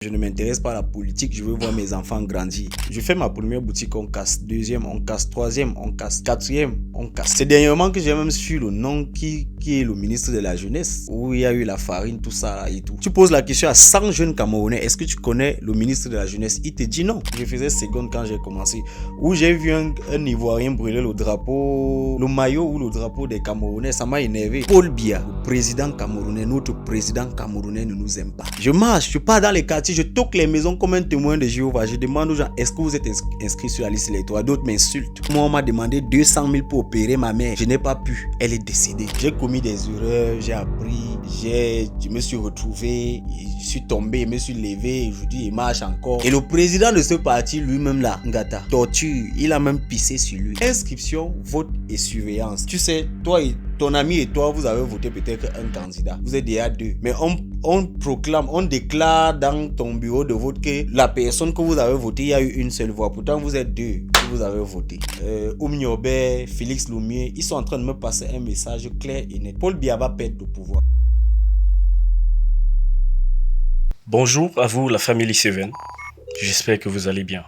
Je ne m'intéresse pas à la politique, je veux voir mes enfants grandir. Je fais ma première boutique, on casse. Deuxième, on casse. Troisième, on casse. Quatrième, on casse. C'est dernièrement que j'ai même su le nom qui est le ministre de la Jeunesse, où il y a eu la farine, tout ça là et tout. Tu poses la question à 100 jeunes Camerounais, est-ce que tu connais le ministre de la Jeunesse? Il te dit non. Je faisais seconde quand j'ai commencé, où j'ai vu un Ivoirien brûler le drapeau, le maillot ou le drapeau des Camerounais, ça m'a énervé. Paul Biya, le président camerounais, notre président camerounais ne nous aime pas. Je marche, je pars dans les quartiers, je toque les maisons comme un témoin de Jéhovah. Je demande aux gens, est-ce que vous êtes inscrits sur la liste électorale? D'autres m'insultent. Moi, on m'a demandé 200 000 pour opérer ma mère. Je n'ai pas pu. Elle est décédée. J'ai commis des erreurs, j'ai appris, je me suis retrouvé, je suis tombé, je me suis levé, aujourd'hui il marche encore. Et le président de ce parti, lui-même là, Ngata, torture, il a même pissé sur lui. Inscription, vote et surveillance. Tu sais, toi et ton ami et toi, vous avez voté peut-être un candidat. Vous êtes déjà deux. Mais on proclame, on déclare dans ton bureau de vote que la personne que vous avez voté, il y a eu une seule voix. Pourtant, vous êtes deux que vous avez voté. Oumniobé, Félix Loumier, ils sont en train de me passer un message clair et net. Paul Biya va perdre le pouvoir. Bonjour à vous, la famille Seven. J'espère que vous allez bien.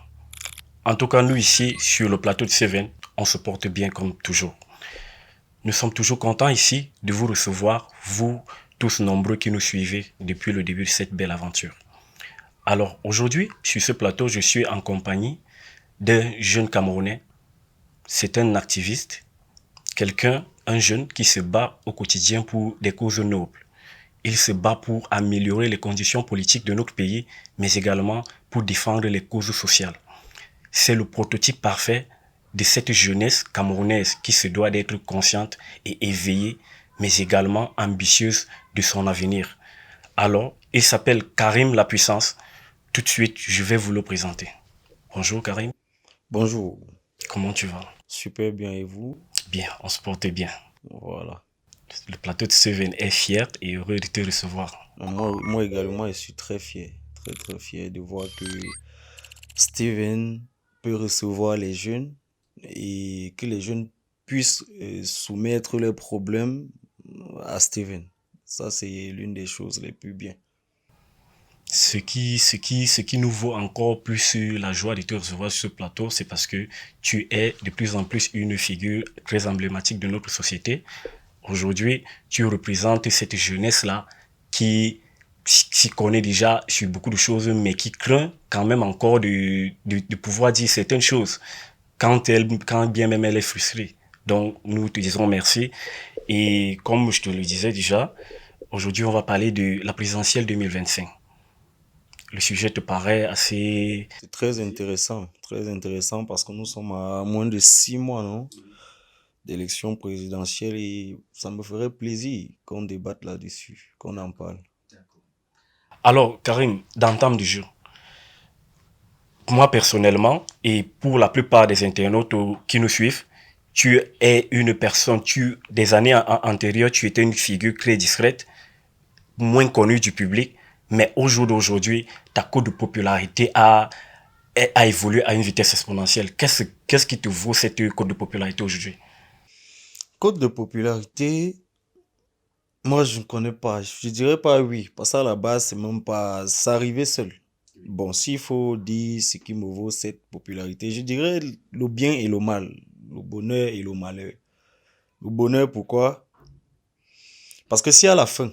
En tout cas, nous ici, sur le plateau de Seven, on se porte bien comme toujours. Nous sommes toujours contents ici de vous recevoir, vous tous nombreux qui nous suivez depuis le début de cette belle aventure. Alors aujourd'hui, sur ce plateau, je suis en compagnie d'un jeune Camerounais. C'est un activiste, un jeune qui se bat au quotidien pour des causes nobles. Il se bat pour améliorer les conditions politiques de notre pays, mais également pour défendre les causes sociales. C'est le prototype parfait de cette jeunesse camerounaise qui se doit d'être consciente et éveillée, mais également ambitieuse de son avenir. Alors, il s'appelle Karim La Puissance. Tout de suite, je vais vous le présenter. Bonjour Karim. Bonjour. Comment tu vas? Super bien, et vous? Bien, on se porte bien. Voilà. Le plateau de Seven est fier et heureux de te recevoir. Moi également, je suis très fier. Très fier de voir que Steven peut recevoir les jeunes et que les jeunes puissent soumettre leurs problèmes à Steven. Ça, c'est l'une des choses les plus bien. Ce qui nous vaut encore plus la joie de te recevoir sur ce plateau, c'est parce que tu es de plus en plus une figure très emblématique de notre société. Aujourd'hui, tu représentes cette jeunesse-là qui s'y connaît déjà sur beaucoup de choses, mais qui craint quand même encore de pouvoir dire certaines choses quand bien même elle est frustrée. Donc, nous te disons merci. Et comme je te le disais déjà, aujourd'hui, on va parler de la présidentielle 2025. Le sujet te paraît assez... C'est très intéressant parce que nous sommes à moins de 6 mois, non, d'élection présidentielle et ça me ferait plaisir qu'on débatte là-dessus, qu'on en parle. Alors, Karim, d'entame du jeu, moi personnellement, et pour la plupart des internautes qui nous suivent, tu es une personne, des années antérieures, tu étais une figure très discrète, moins connue du public, mais au jour d'aujourd'hui, ta cote de popularité a évolué à une vitesse exponentielle. Qu'est-ce qui te vaut cette cote de popularité aujourd'hui? Code de popularité, moi je ne connais pas. Je dirais pas oui, parce qu'à la base, c'est même pas. Ça arrivait seul. Bon, s'il faut dire ce qui me vaut cette popularité, je dirais le bien et le mal, le bonheur et le malheur. Le bonheur, pourquoi? Parce que si à la fin,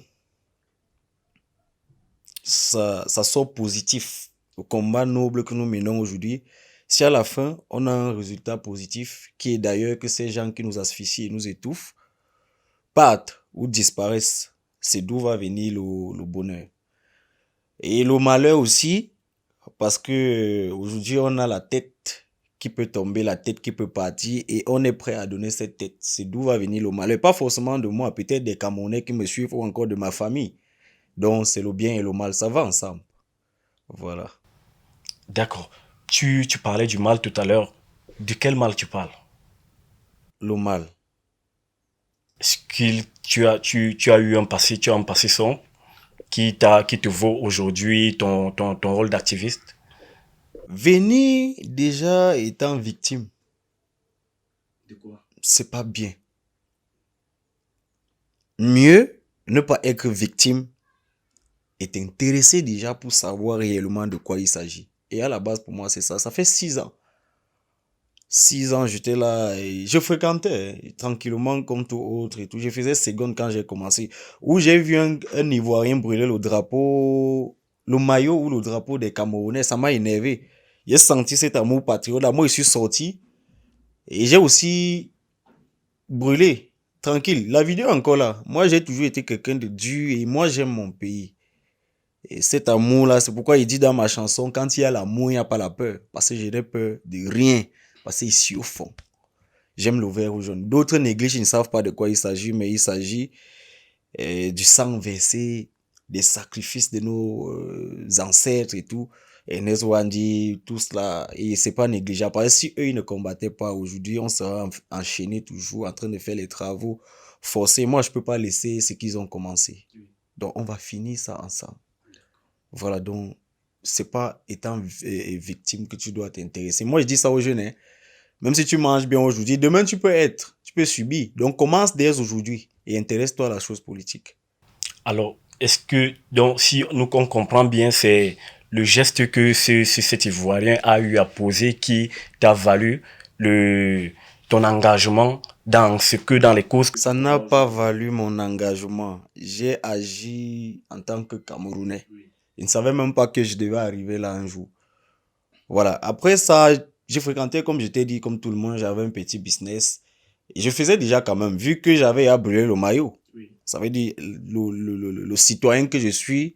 ça sort positif, le combat noble que nous menons aujourd'hui, si à la fin, on a un résultat positif, qui est d'ailleurs que ces gens qui nous asphyxient et nous étouffent, partent ou disparaissent, c'est d'où va venir le bonheur. Et le malheur aussi, parce que aujourd'hui, on a la tête qui peut tomber, la tête qui peut partir, et on est prêt à donner cette tête. C'est d'où va venir le malheur. Pas forcément de moi, peut-être des Camerounais qui me suivent ou encore de ma famille. Donc, c'est le bien et le mal, ça va ensemble. Voilà. D'accord. Tu parlais du mal tout à l'heure. De quel mal tu parles? Le mal. Est-ce que tu as eu un passé, tu as un passé sombre qui te vaut aujourd'hui ton rôle d'activiste? Venir déjà étant victime, De quoi? c'est pas bien. Mieux ne pas être victime est intéressé déjà pour savoir réellement de quoi il s'agit. Et à la base, pour moi, c'est ça. Ça fait 6 ans. 6 ans, j'étais là et je fréquentais tranquillement comme tout autre et tout. Je faisais seconde quand j'ai commencé. Où j'ai vu un Ivoirien brûler le drapeau, le maillot ou le drapeau des Camerounais. Ça m'a énervé. J'ai senti cet amour patriote. Là, moi, je suis sorti et j'ai aussi brûlé. Tranquille. La vidéo est encore là. Moi, j'ai toujours été quelqu'un de dur et moi, j'aime mon pays. Et cet amour-là, c'est pourquoi il dit dans ma chanson, quand il y a l'amour, il n'y a pas la peur. Parce que je n'ai peur de rien. Parce que ici, au fond, j'aime le vert ou jaune. D'autres négligent, ils ne savent pas de quoi il s'agit, mais il s'agit du sang versé, des sacrifices de nos ancêtres et tout. Et Nezwandi, tout cela, et c'est pas négligeable. Parce que si eux, ils ne combattaient pas aujourd'hui, on serait enchaînés toujours en train de faire les travaux forcés. Moi, je peux pas laisser ce qu'ils ont commencé. Donc, on va finir ça ensemble. Voilà, donc, c'est pas étant victime que tu dois t'intéresser. Moi, je dis ça aux jeunes, hein. Même si tu manges bien aujourd'hui, demain tu peux subir. Donc commence dès aujourd'hui et intéresse-toi à la chose politique. Alors, est-ce que, donc, si nous on comprend bien, c'est le geste que cet Ivoirien a eu à poser qui t'a valu ton engagement dans les causes. Ça n'a pas valu mon engagement. J'ai agi en tant que Camerounais. Je ne savais même pas que je devais arriver là un jour. Voilà. Après ça, j'ai fréquenté, comme je t'ai dit, comme tout le monde, j'avais un petit business. Et je faisais déjà quand même, vu que j'avais à brûler le maillot. Ça veut dire, le citoyen que je suis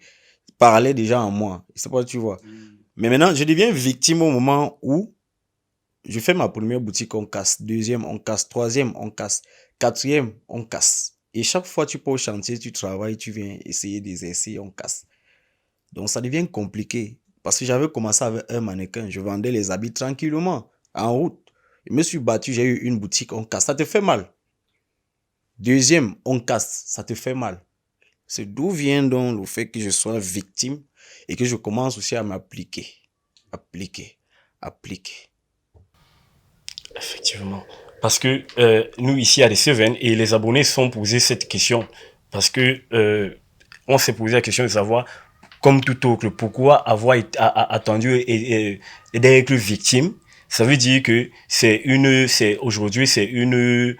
parlait déjà en moi. C'est pas, tu vois. Mais maintenant, je deviens victime au moment où je fais ma première boutique, on casse. Deuxième, on casse. Troisième, on casse. Quatrième, on casse. Et chaque fois tu pars au chantier, tu travailles, tu viens essayer des essais, on casse. Donc ça devient compliqué. Parce que j'avais commencé avec un mannequin. Je vendais les habits tranquillement, en route. Je me suis battu, j'ai eu une boutique, on casse. Ça te fait mal. Deuxième, on casse. Ça te fait mal. C'est d'où vient donc le fait que je sois victime et que je commence aussi à m'appliquer. Appliquer. Effectivement. Parce que nous, ici à The Seven, et les abonnés se sont posés cette question. Parce que on s'est posé la question de savoir, comme tout autre, pourquoi avoir attendu et d'être victime. Ça veut dire que aujourd'hui, c'est une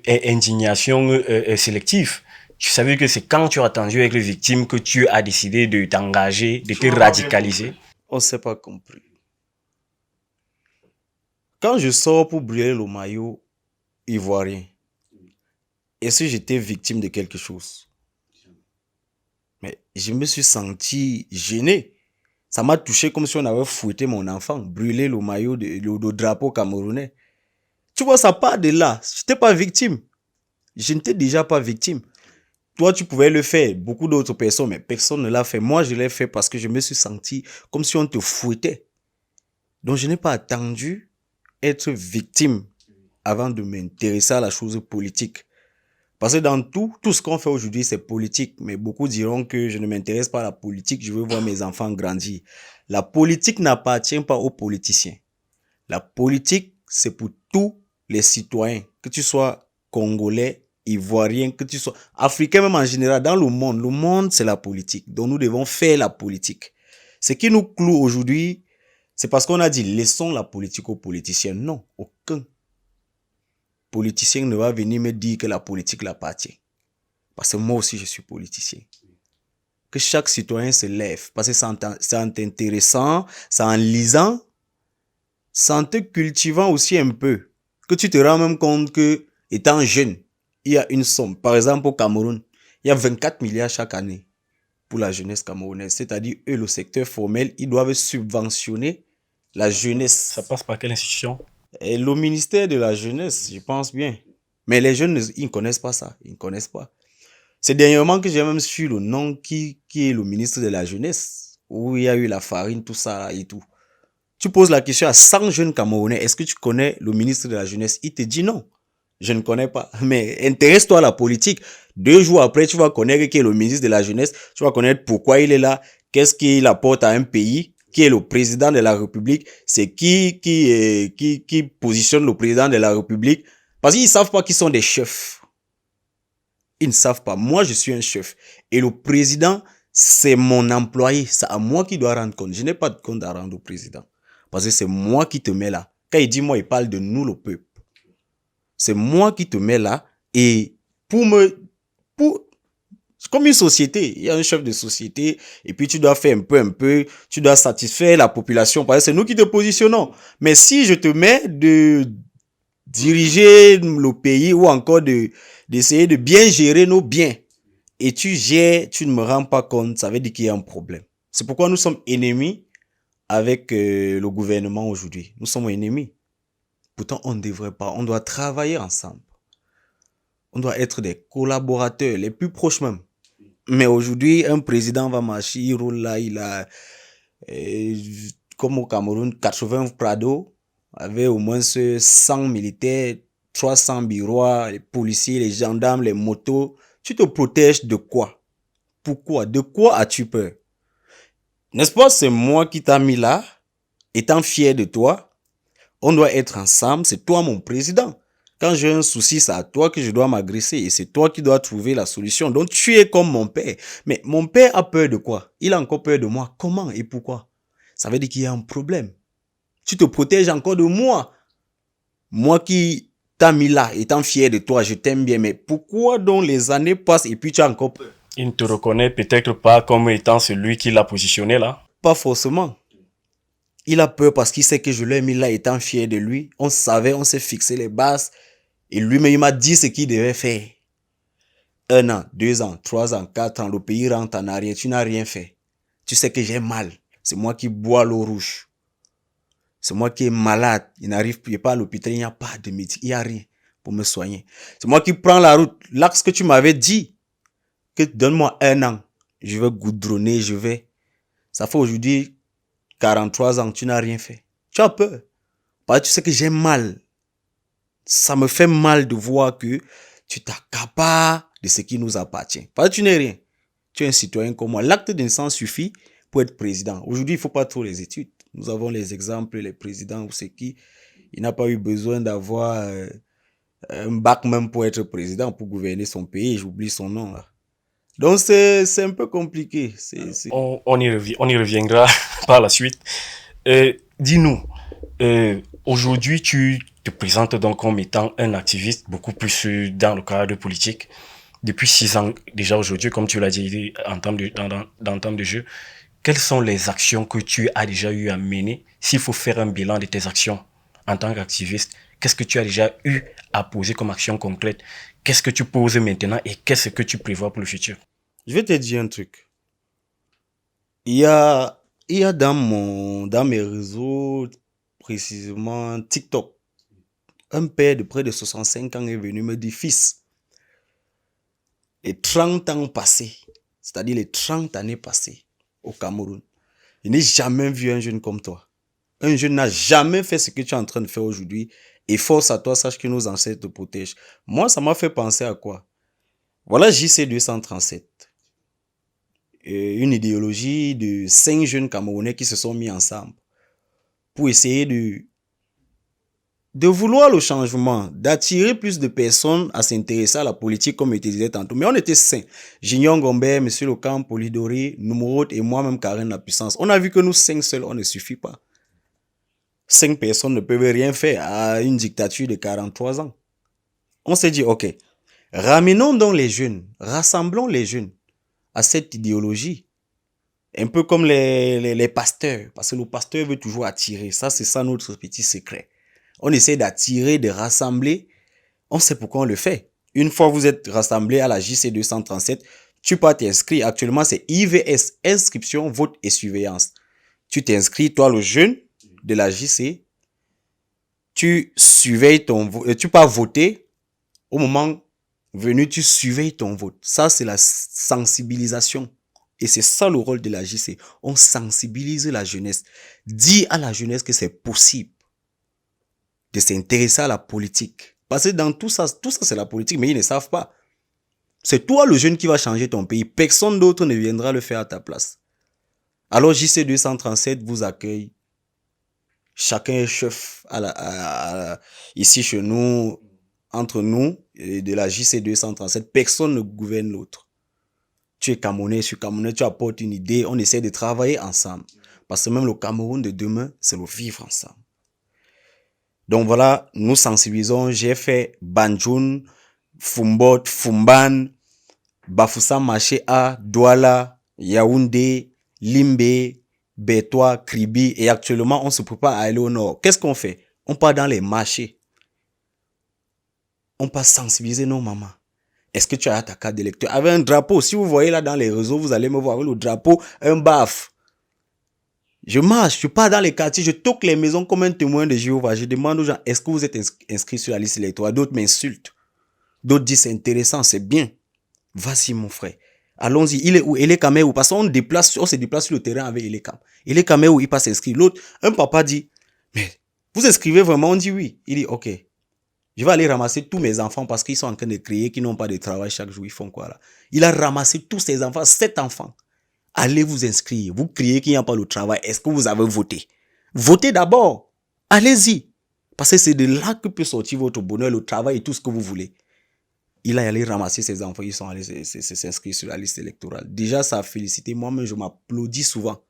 indignation sélective. Ça veut dire que c'est quand tu as attendu être victime que tu as décidé de t'engager, de te radicaliser. On ne s'est pas compris. Quand je sors pour brûler le maillot ivoirien, est-ce que j'étais victime de quelque chose? Mais je me suis senti gêné. Ça m'a touché comme si on avait fouetté mon enfant, brûlé le maillot, le drapeau camerounais. Tu vois, ça part de là. Je n'étais pas victime. Je n'étais déjà pas victime. Toi, tu pouvais le faire. Beaucoup d'autres personnes, mais personne ne l'a fait. Moi, je l'ai fait parce que je me suis senti comme si on te fouettait. Donc, je n'ai pas attendu être victime avant de m'intéresser à la chose politique. Parce que dans tout ce qu'on fait aujourd'hui, c'est politique. Mais beaucoup diront que je ne m'intéresse pas à la politique, je veux voir mes enfants grandir. La politique n'appartient pas aux politiciens. La politique, c'est pour tous les citoyens. Que tu sois congolais, ivoirien, que tu sois africain même en général, dans le monde, c'est la politique. Donc nous devons faire la politique. Ce qui nous cloue aujourd'hui, c'est parce qu'on a dit, laissons la politique aux politiciens. Non, aucun politicien ne va venir me dire que la politique l'appartient. Parce que moi aussi, je suis politicien. Que chaque citoyen se lève. Parce que c'est en t'intéressant, c'est en lisant, c'est en te cultivant aussi un peu. Que tu te rends même compte que, étant jeune, il y a une somme. Par exemple, au Cameroun, il y a 24 milliards chaque année pour la jeunesse camerounaise. C'est-à-dire, eux, le secteur formel, ils doivent subventionner la jeunesse. Ça passe par quelle institution? Et le ministère de la jeunesse, je pense bien. Mais les jeunes, ils ne connaissent pas ça. Ils ne connaissent pas. C'est dernièrement que j'ai même su le nom qui est le ministre de la jeunesse, où il y a eu la farine, tout ça et tout. Tu poses la question à 100 jeunes Camerounais, est-ce que tu connais le ministre de la jeunesse? Il te dit non. Je ne connais pas. Mais intéresse-toi à la politique. 2 jours après, tu vas connaître qui est le ministre de la jeunesse. Tu vas connaître pourquoi il est là. Qu'est-ce qu'il apporte à un pays. Qui est le président de la République. C'est qui positionne le président de la République. Parce qu'ils ne savent pas qu'ils sont des chefs. Ils ne savent pas. Moi, je suis un chef. Et le président, c'est mon employé. C'est à moi qui dois rendre compte. Je n'ai pas de compte à rendre au président. Parce que c'est moi qui te mets là. Quand il dit moi, il parle de nous, le peuple. C'est moi qui te mets là. Et c'est comme une société. Il y a un chef de société. Et puis tu dois faire un peu. Tu dois satisfaire la population. Parce que c'est nous qui te positionnons. Mais si je te mets de diriger le pays ou encore d'essayer de bien gérer nos biens, et tu gères, tu ne me rends pas compte, ça veut dire qu'il y a un problème. C'est pourquoi nous sommes ennemis avec le gouvernement aujourd'hui. Nous sommes ennemis. Pourtant, on ne devrait pas. On doit travailler ensemble. On doit être des collaborateurs, les plus proches même. Mais aujourd'hui, un président va marcher, il roule là, il a, comme au Cameroun, 80 Prado, avec au moins 100 militaires, 300 bureaux, les policiers, les gendarmes, les motos. Tu te protèges de quoi? Pourquoi? De quoi as-tu peur? N'est-ce pas? C'est moi qui t'ai mis là, étant fier de toi. On doit être ensemble. C'est toi mon président. Quand j'ai un souci, c'est à toi que je dois m'agresser et c'est toi qui dois trouver la solution. Donc tu es comme mon père. Mais mon père a peur de quoi? Il a encore peur de moi. Comment et pourquoi? Ça veut dire qu'il y a un problème. Tu te protèges encore de moi. Moi qui t'ai mis là, étant fier de toi, je t'aime bien. Mais pourquoi donc les années passent et puis tu as encore peur? Il ne te reconnaît peut-être pas comme étant celui qui l'a positionné là. Pas forcément. Il a peur parce qu'il sait que je l'ai mis là étant fier de lui. On savait, on s'est fixé les bases. Et lui-même, il m'a dit ce qu'il devait faire. 1 an, 2 ans, 3 ans, 4 ans, le pays rentre en arrière. Tu n'as rien fait. Tu sais que j'ai mal. C'est moi qui bois l'eau rouge. C'est moi qui est malade. Il n'arrive pas à l'hôpital. Il n'y a pas de médecin. Il n'y a rien pour me soigner. C'est moi qui prends la route. L'axe que tu m'avais dit, que donne-moi 1 an. Je vais goudronner, je vais. Ça fait aujourd'hui 43 ans, tu n'as rien fait. Tu as peur. Parce que tu sais que j'ai mal. Ça me fait mal de voir que tu t'accapares de ce qui nous appartient. Parce que tu n'es rien. Tu es un citoyen comme moi. L'acte de naissance suffit pour être président. Aujourd'hui, il ne faut pas trop les études. Nous avons les exemples, les présidents ou c'est qui. Il n'a pas eu besoin d'avoir un bac même pour être président, pour gouverner son pays. J'oublie son nom là. Donc c'est un peu compliqué. On y reviendra par la suite. Dis-nous, aujourd'hui tu te présentes donc comme étant un activiste beaucoup plus dans le cadre politique. Depuis 6 ans déjà aujourd'hui, comme tu l'as dit en termes de jeu, quelles sont les actions que tu as déjà eu à mener? S'il faut faire un bilan de tes actions en tant qu'activiste, qu'est-ce que tu as déjà eu à poser comme action concrète? Qu'est-ce que tu poses maintenant et qu'est-ce que tu prévois pour le futur? Je vais te dire un truc. Il y a dans mes réseaux, précisément TikTok, un père de près de 65 ans est venu me dire, fils, les 30 ans passés, c'est-à-dire les 30 années passées au Cameroun, je n'ai jamais vu un jeune comme toi. Un jeune n'a jamais fait ce que tu es en train de faire aujourd'hui. Et force à toi, sache que nos ancêtres te protègent. Moi, ça m'a fait penser à quoi? Voilà JC 237. Une idéologie de 5 jeunes Camerounais qui se sont mis ensemble pour essayer de vouloir le changement, d'attirer plus de personnes à s'intéresser à la politique comme je te disais tantôt. Mais on était 5. Jignon Gombe, M. Lecamp, Polidori, Numorot et moi-même Karen La Puissance. On a vu que nous 5 seuls, on ne suffit pas. 5 personnes ne peuvent rien faire à une dictature de 43 ans. On s'est dit, ok, ramenons donc les jeunes, rassemblons les jeunes à cette idéologie. Un peu comme les pasteurs, parce que le pasteur veut toujours attirer. Ça, c'est ça notre petit secret. On essaie d'attirer, de rassembler. On sait pourquoi on le fait. Une fois vous êtes rassemblés à la JC 237, tu peux t'inscrire. Actuellement, c'est IVS, inscription, vote et surveillance. Tu t'inscris, toi le jeune de la JC, tu surveilles tu peux voter. Au moment venu, tu surveilles ton vote. Ça, c'est la sensibilisation. Et c'est ça le rôle de la JC. On sensibilise la jeunesse. Dis à la jeunesse que c'est possible de s'intéresser à la politique. Parce que dans tout ça c'est la politique, mais ils ne savent pas. C'est toi le jeune qui va changer ton pays. Personne d'autre ne viendra le faire à ta place. Alors JC 237 vous accueille. Chacun est chef ici chez nous, entre nous, de la JC 237. Personne ne gouverne l'autre. Tu es Camerounais, je suis Camerounais, tu apportes une idée, on essaie de travailler ensemble. Parce que même le Cameroun de demain, c'est le vivre ensemble. Donc voilà, nous sensibilisons. J'ai fait Banjoun, Fumbot, Fumban, Bafoussam Maché A, Douala, Yaoundé, Limbe, Bétois, Kribi. Et actuellement, on se prépare à aller au nord. Qu'est-ce qu'on fait? On part dans les marchés. On passe sensibiliser nos mamans. Est-ce que tu as ta carte d'électeur? Avec un drapeau. Si vous voyez là dans les réseaux, vous allez me voir avec le drapeau, un baf. Je marche, je pars dans les quartiers, je toque les maisons comme un témoin de Jéhovah. Je demande aux gens, est-ce que vous êtes inscrits sur la liste électorale? D'autres m'insultent. D'autres disent, c'est intéressant, c'est bien. Vas-y, mon frère. Allons-y. Il est où? Il est Kamé où? Parce qu'on se déplace sur le terrain avec Elekam. Il est Kamé où? Il passe inscrit. L'autre, un papa dit, mais vous inscrivez vraiment? On dit oui. Il dit, ok. Je vais aller ramasser tous mes enfants parce qu'ils sont en train de crier, qu'ils n'ont pas de travail chaque jour. Ils font quoi là? Il a ramassé tous ses enfants, 7 enfants. Allez vous inscrire. Vous criez qu'il n'y a pas de travail. Est-ce que vous avez voté? Votez d'abord. Allez-y. Parce que c'est de là que peut sortir votre bonheur, le travail et tout ce que vous voulez. Il a allé ramasser ses enfants. Ils sont allés s'inscrire sur la liste électorale. Déjà, ça a félicité. Moi-même, je m'applaudis souvent.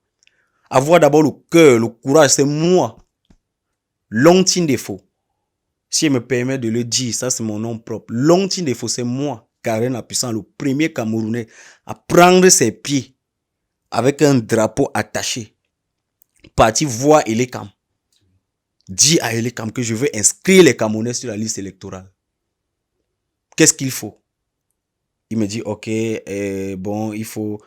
Avoir d'abord le cœur, le courage, c'est moi. Longtine Défaut. Si elle me permet de le dire, ça c'est mon nom propre. Longtine Défaut, c'est moi, Karen Apuissant, le premier Camerounais à prendre ses pieds avec un drapeau attaché. Parti voir Elekam. Dis à Elekam que je veux inscrire les Camerounais sur la liste électorale. Qu'est-ce qu'il faut? Il me dit, ok, bon, il faut...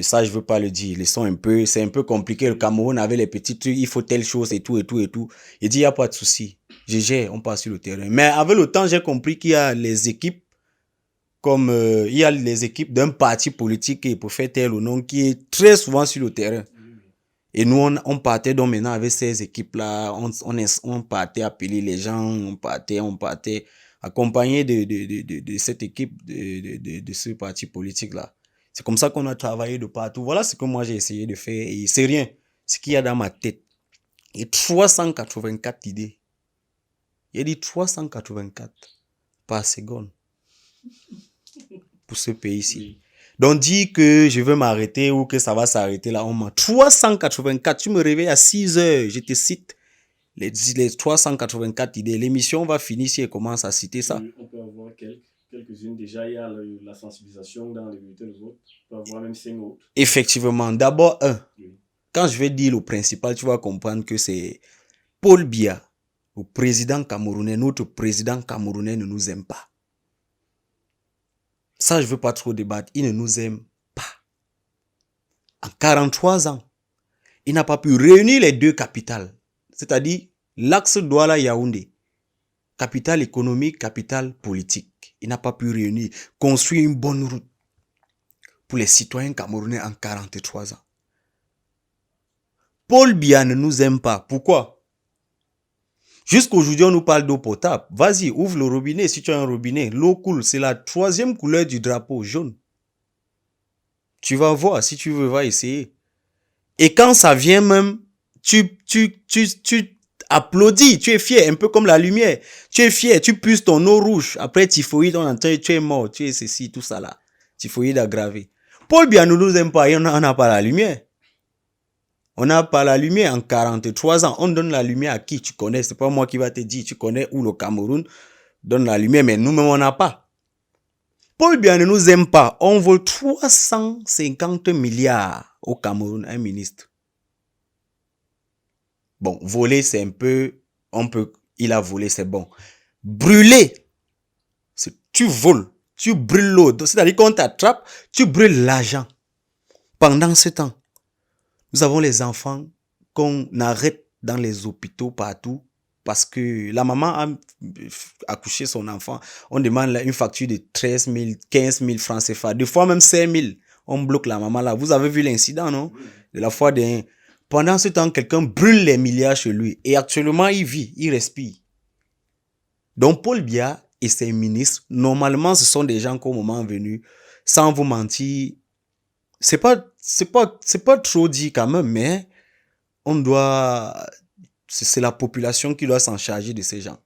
ça, je veux pas le dire. C'est un peu compliqué. Le Cameroun avait les petits trucs, il faut telle chose et tout, et tout, et tout. Il dit, il n'y a pas de souci. Je gère, on passe sur le terrain. Mais avec le temps, j'ai compris qu'il y a les équipes, comme il y a les équipes d'un parti politique qui peut faire tel ou non, qui est très souvent sur le terrain. Et nous, on partait donc maintenant avec ces équipes-là, on partait appeler les gens, on partait accompagné de cette équipe, de ce parti politique-là. C'est comme ça qu'on a travaillé de partout. Voilà ce que moi j'ai essayé de faire. Et c'est rien. Ce qu'il y a dans ma tête. Et 384 idées. Il a dit 384 par seconde pour ce pays-ci. Oui. Donc, dire que je veux m'arrêter ou que ça va s'arrêter là, on m'a 384. Tu me réveilles à 6 heures, je te cite les 384 idées. L'émission va finir si elle commence à citer ça. Oui, on peut avoir quelques-unes. Déjà, il y a la sensibilisation dans les bulletins de vote. On peut avoir même 5 autres. Effectivement. D'abord, oui. Quand je vais dire le principal, tu vas comprendre que c'est Paul Biya, le président camerounais. Notre président camerounais ne nous aime pas. Ça, je ne veux pas trop débattre. Il ne nous aime pas. En 43 ans, il n'a pas pu réunir les deux capitales. C'est-à-dire l'axe Douala-Yaoundé. Capitale économique, capitale politique. Il n'a pas pu réunir, construire une bonne route pour les citoyens camerounais en 43 ans. Paul Biya ne nous aime pas. Pourquoi? Jusqu'aujourd'hui, on nous parle d'eau potable. Vas-y, ouvre le robinet si tu as un robinet. L'eau coule. C'est la 3e couleur du drapeau, jaune. Tu vas voir. Si tu veux, va essayer. Et quand ça vient même, tu applaudis. Tu es fier. Un peu comme la lumière. Tu es fier. Tu puces ton eau rouge. Après, typhoïde, on entend, tu es mort. Tu es ceci, tout ça là. Typhoïde aggravé. Paul Biya ne nous aime pas. Et on n'a pas la lumière. On n'a pas la lumière en 43 ans. On donne la lumière à qui? Tu connais. C'est pas moi qui va te dire. Tu connais où le Cameroun donne la lumière. Mais nous-mêmes, on n'a pas. Paul Biya ne nous aime pas. On vole 350 milliards au Cameroun, un ministre. Bon, voler, c'est un peu... Il a volé, c'est bon. Brûler, c'est tu voles. Tu brûles l'eau. C'est-à-dire qu'on t'attrape, tu brûles l'argent. Pendant ce temps, nous avons les enfants qu'on arrête dans les hôpitaux partout parce que la maman a accouché son enfant. On demande une facture de 13 000, 15 000 francs CFA. Des fois même 5 000. On bloque la maman là. Vous avez vu l'incident, non? De la fois d'un. Pendant ce temps, quelqu'un brûle les milliards chez lui. Et actuellement, il vit, il respire. Donc Paul Biya et ses ministres, normalement, ce sont des gens qu'au moment venu, sans vous mentir, c'est pas trop dit quand même, mais c'est la population qui doit s'en charger de ces gens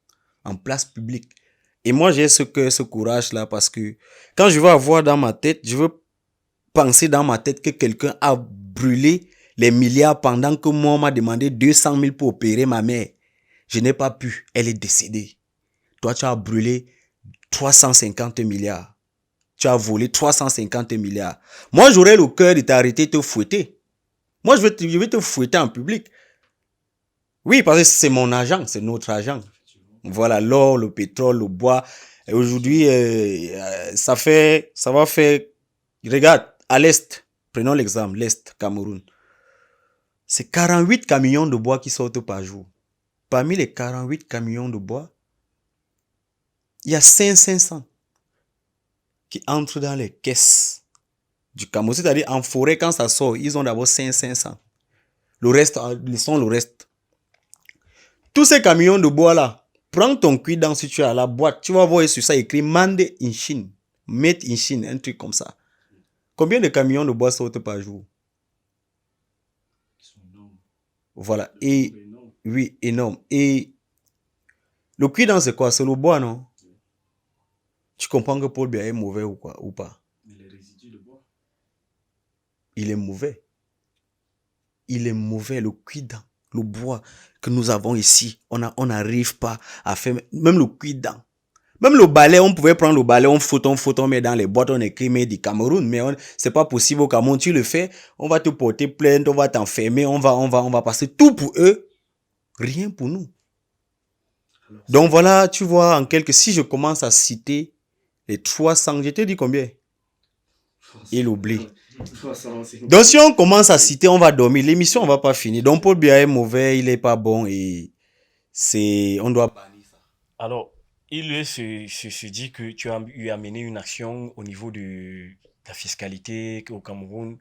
en place publique. Et moi, j'ai ce courage-là parce que quand je veux avoir dans ma tête, je veux pensé dans ma tête que quelqu'un a brûlé les milliards pendant que moi, on m'a demandé 200 000 pour opérer ma mère. Je n'ai pas pu. Elle est décédée. Toi, tu as brûlé 350 milliards. Tu as volé 350 milliards. Moi, j'aurais le cœur de t'arrêter, de te fouetter. Moi, je vais te fouetter en public. Oui, parce que c'est mon argent, c'est notre argent. Voilà, l'or, le pétrole, le bois. Et aujourd'hui, ça va faire, regarde, à l'Est, prenons l'exemple, l'Est, Cameroun. C'est 48 camions de bois qui sortent par jour. Parmi les 48 camions de bois, il y a 500 qui entrent dans les caisses du Cameroun. C'est-à-dire, en forêt, quand ça sort, ils ont d'abord 500. Le reste, ils sont le reste. Tous ces camions de bois là, prends ton cuidant si tu es à la boîte, tu vas voir sur ça écrit Made in Chine, Made in Chine, un truc comme ça. Combien de camions de bois sortent par jour? Voilà, et oui, énorme. Et le cuidant c'est quoi? C'est le bois, non? Tu comprends que Paul Biya est mauvais ou quoi, ou pas? Mais les résidus de bois. Il est mauvais. Il est mauvais, le cuidant, le bois que nous avons ici. On n'arrive pas à faire, même le cuidant. Même le balai, on pouvait prendre le balai, on met dans les boîtes, on écrit mais du Cameroun, mais c'est pas possible au Cameroun. Tu le fais, on va te porter plainte, on va t'enfermer, on va passer tout pour eux, rien pour nous. Donc voilà, tu vois, si je commence à citer les 300, je t'ai dit combien? Il oublie. Donc si on commence à citer, on va dormir. L'émission, on va pas finir. Donc Paul Biya est mauvais, il est pas bon et on doit bannir ça. Alors, il se dit que tu as eu à mener une action au niveau de la fiscalité au Cameroun.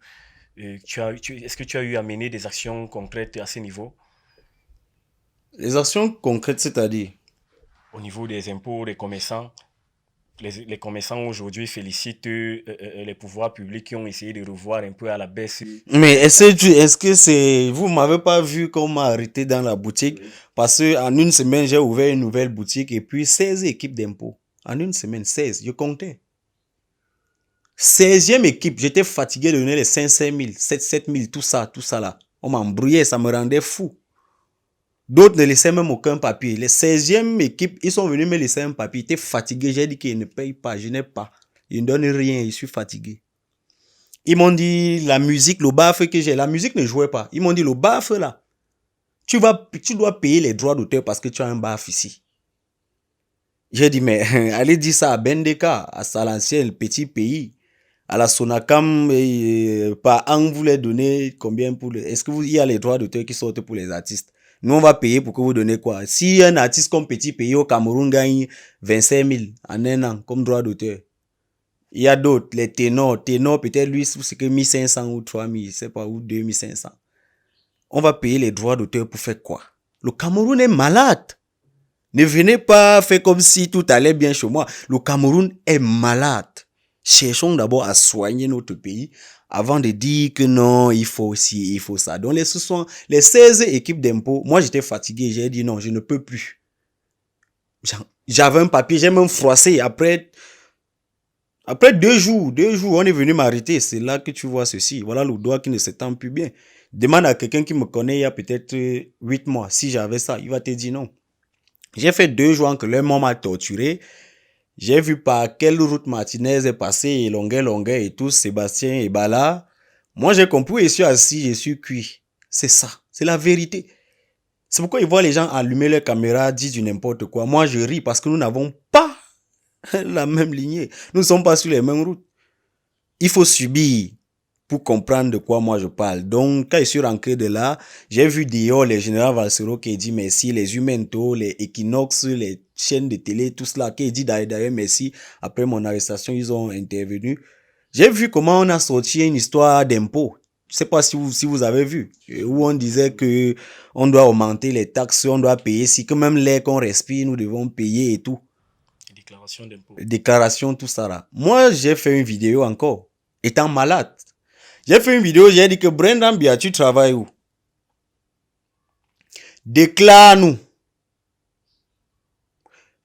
Est-ce que tu as eu à mener des actions concrètes à ce niveau? Les actions concrètes, c'est-à-dire? Au niveau des impôts, des commerçants. Les commerçants aujourd'hui félicitent les pouvoirs publics qui ont essayé de revoir un peu à la baisse. Mais est-ce que c'est... Vous m'avez pas vu qu'on m'a arrêté dans la boutique? Oui. Parce que en une semaine, j'ai ouvert une nouvelle boutique et puis 16 équipes d'impôts. En une semaine, 16, je comptais. 16e équipe, j'étais fatigué de donner les 500 000, 7 000, tout ça là. On m'embrouillait, ça me rendait fou. D'autres ne laissaient même aucun papier. Les 16e équipe, ils sont venus me laisser un papier. J'étais fatigué, j'ai dit qu'ils ne payent pas, je n'ai pas. Ils ne donnent rien, je suis fatigué. Ils m'ont dit, la musique, le baffe que j'ai, la musique ne jouait pas. Ils m'ont dit, le baffe là, tu dois payer les droits d'auteur parce que tu as un baffe ici. J'ai dit, mais allez dire ça à Bendeka, à Salancien, le petit pays. À la Sonacam, par an, vous les donnez combien pour est-ce que il y a les droits d'auteur qui sortent pour les artistes? Nous, on va payer pour que vous donnez quoi? Si un artiste comme Petit Pays au Cameroun gagne 25 000 en un an comme droit d'auteur, il y a d'autres, les ténors, peut-être lui, c'est que 1500 ou 3000, je sais pas, ou 2500. On va payer les droits d'auteur pour faire quoi? Le Cameroun est malade. Ne venez pas faire comme si tout allait bien chez moi. Le Cameroun est malade. Cherchons d'abord à soigner notre pays avant de dire que non, il faut ci, il faut ça. Donc, ce sont les 16 équipes d'impôts. Moi, j'étais fatigué. J'ai dit non, je ne peux plus. J'avais un papier, j'ai même froissé. Après 2 jours, on est venu m'arrêter. C'est là que tu vois ceci. Voilà le doigt qui ne s'étend plus bien. Demande à quelqu'un qui me connaît il y a peut-être 8 mois. Si j'avais ça, il va te dire non. J'ai fait 2 jours que le moment m'a torturé. J'ai vu par quelle route Martinez est passé, et Longuet et tous, Sébastien et Bala. Moi, j'ai compris, je suis assis, je suis cuit. C'est ça, c'est la vérité. C'est pourquoi ils voient les gens allumer leur caméra, dire du n'importe quoi. Moi, je ris parce que nous n'avons pas la même lignée. Nous ne sommes pas sur les mêmes routes. Il faut subir pour comprendre de quoi moi je parle. Donc, quand je suis rentré de là, j'ai vu dehors les généraux Valsero qui dit merci, les Humento, les Equinox, les chaînes de télé, tout cela, qui dit d'ailleurs merci. Après mon arrestation, ils ont intervenu. J'ai vu comment on a sorti une histoire d'impôt. Je sais pas si vous avez vu, où on disait que on doit augmenter les taxes, on doit payer, si que même l'air qu'on respire, nous devons payer et tout. Déclaration d'impôt. Déclaration, tout ça là. Moi, j'ai fait une vidéo encore, étant malade. J'ai fait une vidéo, j'ai dit que Brendan Biya, tu travailles où? Déclare-nous.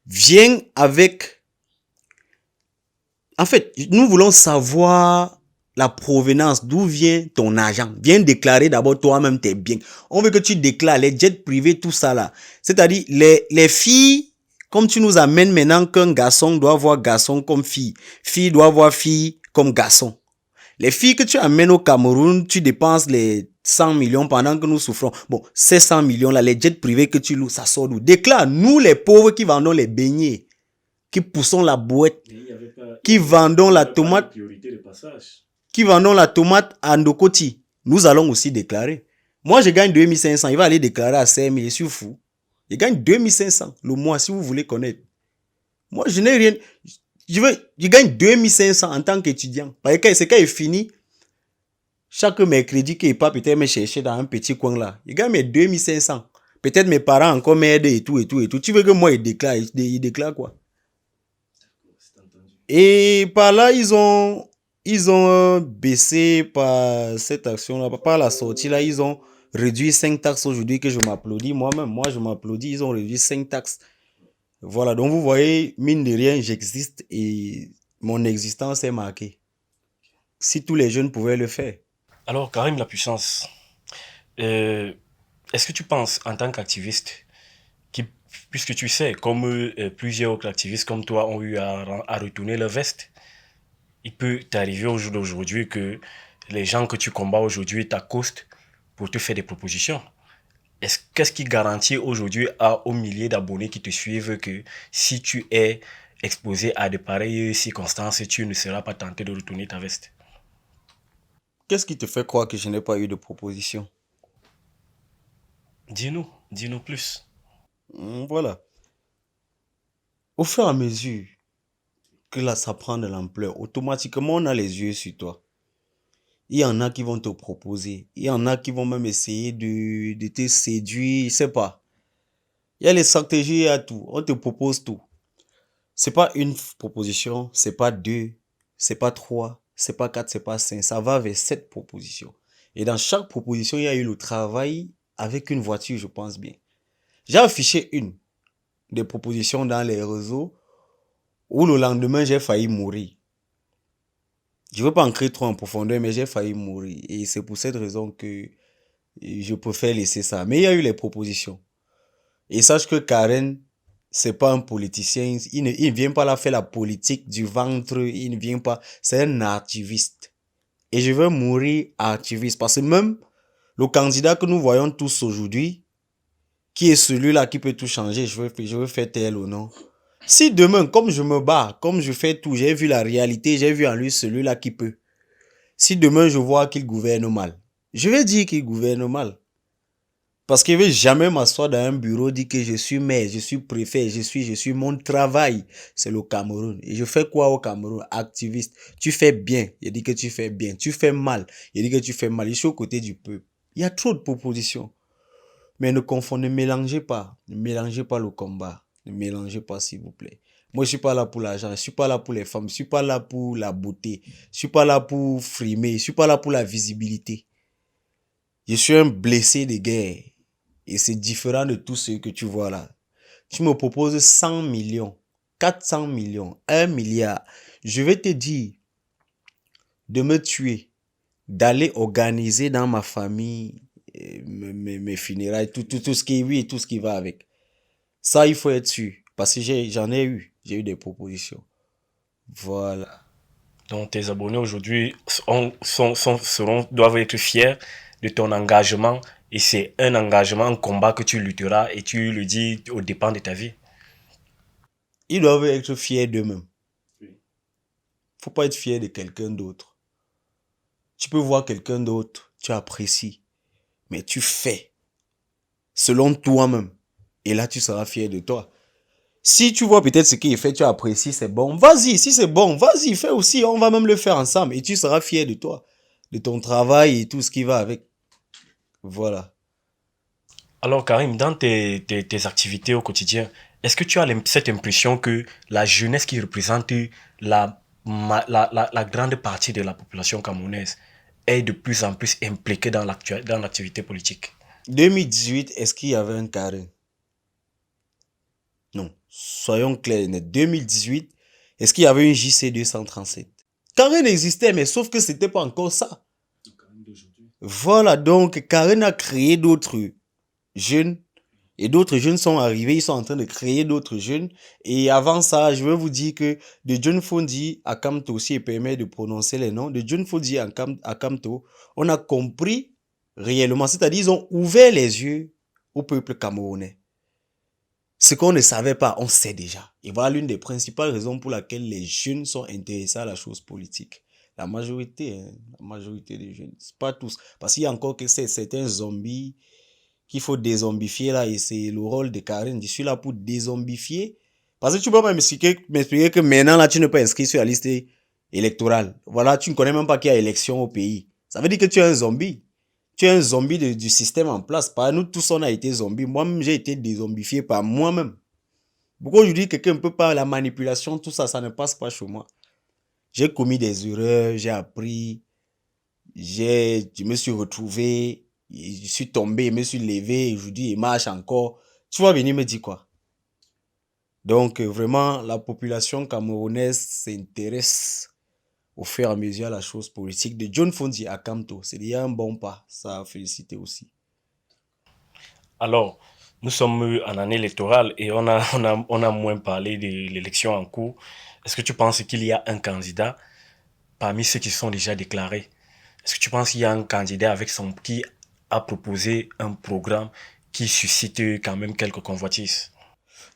Viens avec... En fait, nous voulons savoir la provenance, d'où vient ton argent. Viens déclarer d'abord toi-même tes biens. On veut que tu déclares les jets privés, tout ça là. C'est-à-dire, les filles, comme tu nous amènes maintenant qu'un garçon doit voir garçon comme fille. Fille doit voir fille comme garçon. Les filles que tu amènes au Cameroun, tu dépenses les 100 millions pendant que nous souffrons. Bon, ces 100 millions là, les jets privés que tu loues, ça sort d'où? Déclare, nous les pauvres qui vendons les beignets, qui poussons la boîte, qui vendons la tomate, qui vendons la tomate à Ndokoti. Nous allons aussi déclarer. Moi, je gagne 2500. Il va aller déclarer à 5000. Je suis fou. Je gagne 2500 le mois, si vous voulez connaître. Moi, je n'ai rien. Je gagne 2500 en tant qu'étudiant. Parce que c'est quand il finit, chaque mercredi qu'il pas peut-être me chercher dans un petit coin là. Je gagne mes 2500. Peut-être mes parents encore m'aident et tout, et tout, et tout. Tu veux que moi, il déclare quoi? Et par là, ils ont baissé par cette action-là, par la sortie là, ils ont réduit 5 taxes aujourd'hui que je m'applaudis. Moi-même, moi, je m'applaudis, ils ont réduit 5 taxes. Voilà, donc vous voyez, mine de rien, j'existe et mon existence est marquée. Si tous les jeunes pouvaient le faire. Alors, Karim La Puissance, est-ce que tu penses, en tant qu'activiste, puisque tu sais, comme plusieurs autres activistes comme toi ont eu à retourner leur veste, il peut t'arriver au jour d'aujourd'hui que les gens que tu combats aujourd'hui t'accostent pour te faire des propositions. Qu'est-ce qui garantit aujourd'hui aux milliers d'abonnés qui te suivent que si tu es exposé à de pareilles circonstances, tu ne seras pas tenté de retourner ta veste? Qu'est-ce qui te fait croire que je n'ai pas eu de proposition? Dis-nous plus. Voilà. Au fur et à mesure que là, ça prend de l'ampleur, automatiquement, on a les yeux sur toi. Il y en a qui vont te proposer. Il y en a qui vont même essayer de te séduire. Je sais pas. Il y a les stratégies, il y a tout. On te propose tout. C'est pas une proposition, c'est pas deux, c'est pas trois, c'est pas quatre, c'est pas cinq. Ça va vers 7 propositions. Et dans chaque proposition, il y a eu le travail avec une voiture, je pense bien. J'ai affiché une des propositions dans les réseaux où le lendemain, j'ai failli mourir. Je ne veux pas entrer trop en profondeur, mais j'ai failli mourir. Et c'est pour cette raison que je préfère laisser ça. Mais il y a eu les propositions. Et sache que Karen, c'est pas un politicien. Il ne vient pas là faire la politique du ventre. Il ne vient pas. C'est un activiste. Et je veux mourir activiste. Parce que même le candidat que nous voyons tous aujourd'hui, qui est celui-là qui peut tout changer, je veux faire tel ou non. Si demain, comme je me bats, comme je fais tout, j'ai vu la réalité, j'ai vu en lui celui-là qui peut. Si demain je vois qu'il gouverne mal, je vais dire qu'il gouverne mal. Parce qu'il ne veut jamais m'asseoir dans un bureau, dire que je suis maire, je suis préfet, je suis mon travail. C'est le Cameroun. Et je fais quoi au Cameroun? Activiste. Tu fais bien, il dit que tu fais bien. Tu fais mal, il dit que tu fais mal. Je suis aux côtés du peuple. Il y a trop de propositions. Mais ne mélangez pas. Ne mélangez pas le combat. Ne mélangez pas, s'il vous plaît. Moi, je suis pas là pour l'argent. Je suis pas là pour les femmes. Je suis pas là pour la beauté. Je suis pas là pour frimer. Je suis pas là pour la visibilité. Je suis un blessé de guerre. Et c'est différent de tout ce que tu vois là. Tu me proposes 100 millions, 400 millions, 1 milliard. Je vais te dire de me tuer, d'aller organiser dans ma famille mes funérailles, tout ce qui, oui, tout ce qui va avec. Ça, il faut être sûr. Parce que j'en ai eu. J'ai eu des propositions. Voilà. Donc tes abonnés aujourd'hui doivent être fiers de ton engagement. Et c'est un engagement, un combat que tu lutteras et tu le dis au dépend de ta vie. Ils doivent être fiers d'eux-mêmes. Faut pas être fier de quelqu'un d'autre. Tu peux voir quelqu'un d'autre, tu apprécies, mais tu fais selon toi-même. Et là, tu seras fier de toi. Si tu vois peut-être ce qu'il fait, tu apprécies, c'est bon, vas-y. Si c'est bon, vas-y, fais aussi. On va même le faire ensemble. Et tu seras fier de toi, de ton travail et tout ce qui va avec. Voilà. Alors Karim, dans tes activités au quotidien, est-ce que tu as cette impression que la jeunesse qui représente la grande partie de la population camerounaise est de plus en plus impliquée dans l'activité politique? 2018, est-ce qu'il y avait un carré? Non. Soyons clairs et nets. 2018, est-ce qu'il y avait une JC 237? Karen existait, mais sauf que c'était pas encore ça. Voilà, donc Karen a créé d'autres jeunes et d'autres jeunes sont arrivés, ils sont en train de créer d'autres jeunes. Et avant ça, je veux vous dire que de John Fondi à Kamto, si il permet de prononcer les noms, de John Fondi à Kamto, on a compris réellement, c'est-à-dire ils ont ouvert les yeux au peuple camerounais. Ce qu'on ne savait pas, on sait déjà. Et voilà l'une des principales raisons pour laquelle les jeunes sont intéressés à la chose politique. La majorité, hein, la majorité des jeunes, c'est pas tous. Parce qu'il y a encore que certains zombies qu'il faut dézombifier là, et c'est le rôle de Karen. Je suis là pour dézombifier. Parce que tu peux pas m'expliquer que maintenant là, tu n'es pas inscrit sur la liste électorale. Voilà, tu ne connais même pas qu'il y a élection au pays. Ça veut dire que tu es un zombie. Tu es un zombie du système en place. Par nous tous, on a été zombies. Moi-même, j'ai été dézombifié par moi-même. Pourquoi aujourd'hui, quelqu'un ne peut pas, la manipulation, tout ça, ça ne passe pas chez moi. J'ai commis des erreurs, j'ai appris, je me suis retrouvé, je suis tombé, je me suis levé, aujourd'hui, il marche encore. Tu vas venir me dire quoi? Donc, vraiment, la population camerounaise s'intéresse au fur et à mesure à la chose politique. De John Fondi à Kamto, c'est déjà un bon pas. Ça a félicité aussi. Alors, nous sommes en année électorale et on a moins parlé de l'élection en cours. Est-ce que tu penses qu'il y a un candidat parmi ceux qui sont déjà déclarés? Est-ce que tu penses qu'il y a un candidat qui a proposé un programme qui suscite quand même quelques convoitises?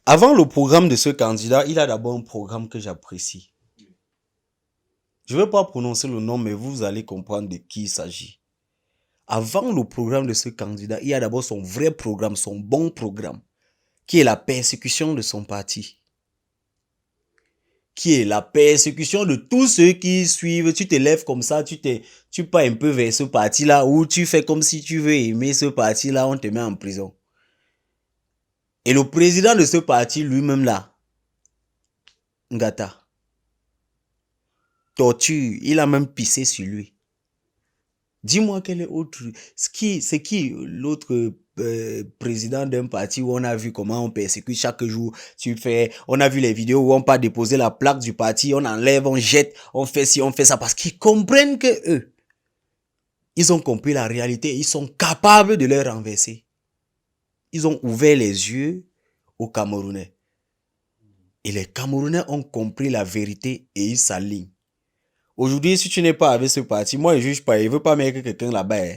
Avant le programme de ce candidat, il a d'abord un programme que j'apprécie. Je ne vais pas prononcer le nom, mais vous allez comprendre de qui il s'agit. Avant le programme de ce candidat, il y a d'abord son vrai programme, son bon programme, qui est la persécution de son parti. Qui est la persécution de tous ceux qui suivent. Tu te lèves comme ça, tu pars un peu vers ce parti-là, ou tu fais comme si tu veux aimer ce parti-là, on te met en prison. Et le président de ce parti, lui-même là, Ngata, torture, il a même pissé sur lui. Dis-moi quel est autre, c'est qui l'autre président d'un parti où on a vu comment on persécute chaque jour, on a vu les vidéos où on part déposer la plaque du parti, on enlève, on jette, on fait ci, on fait ça, parce qu'ils comprennent que eux, ils ont compris la réalité, ils sont capables de les renverser. Ils ont ouvert les yeux aux Camerounais. Et les Camerounais ont compris la vérité et ils s'alignent. Aujourd'hui, si tu n'es pas avec ce parti, moi je juge pas, je veux pas mettre quelqu'un là-bas. Hein.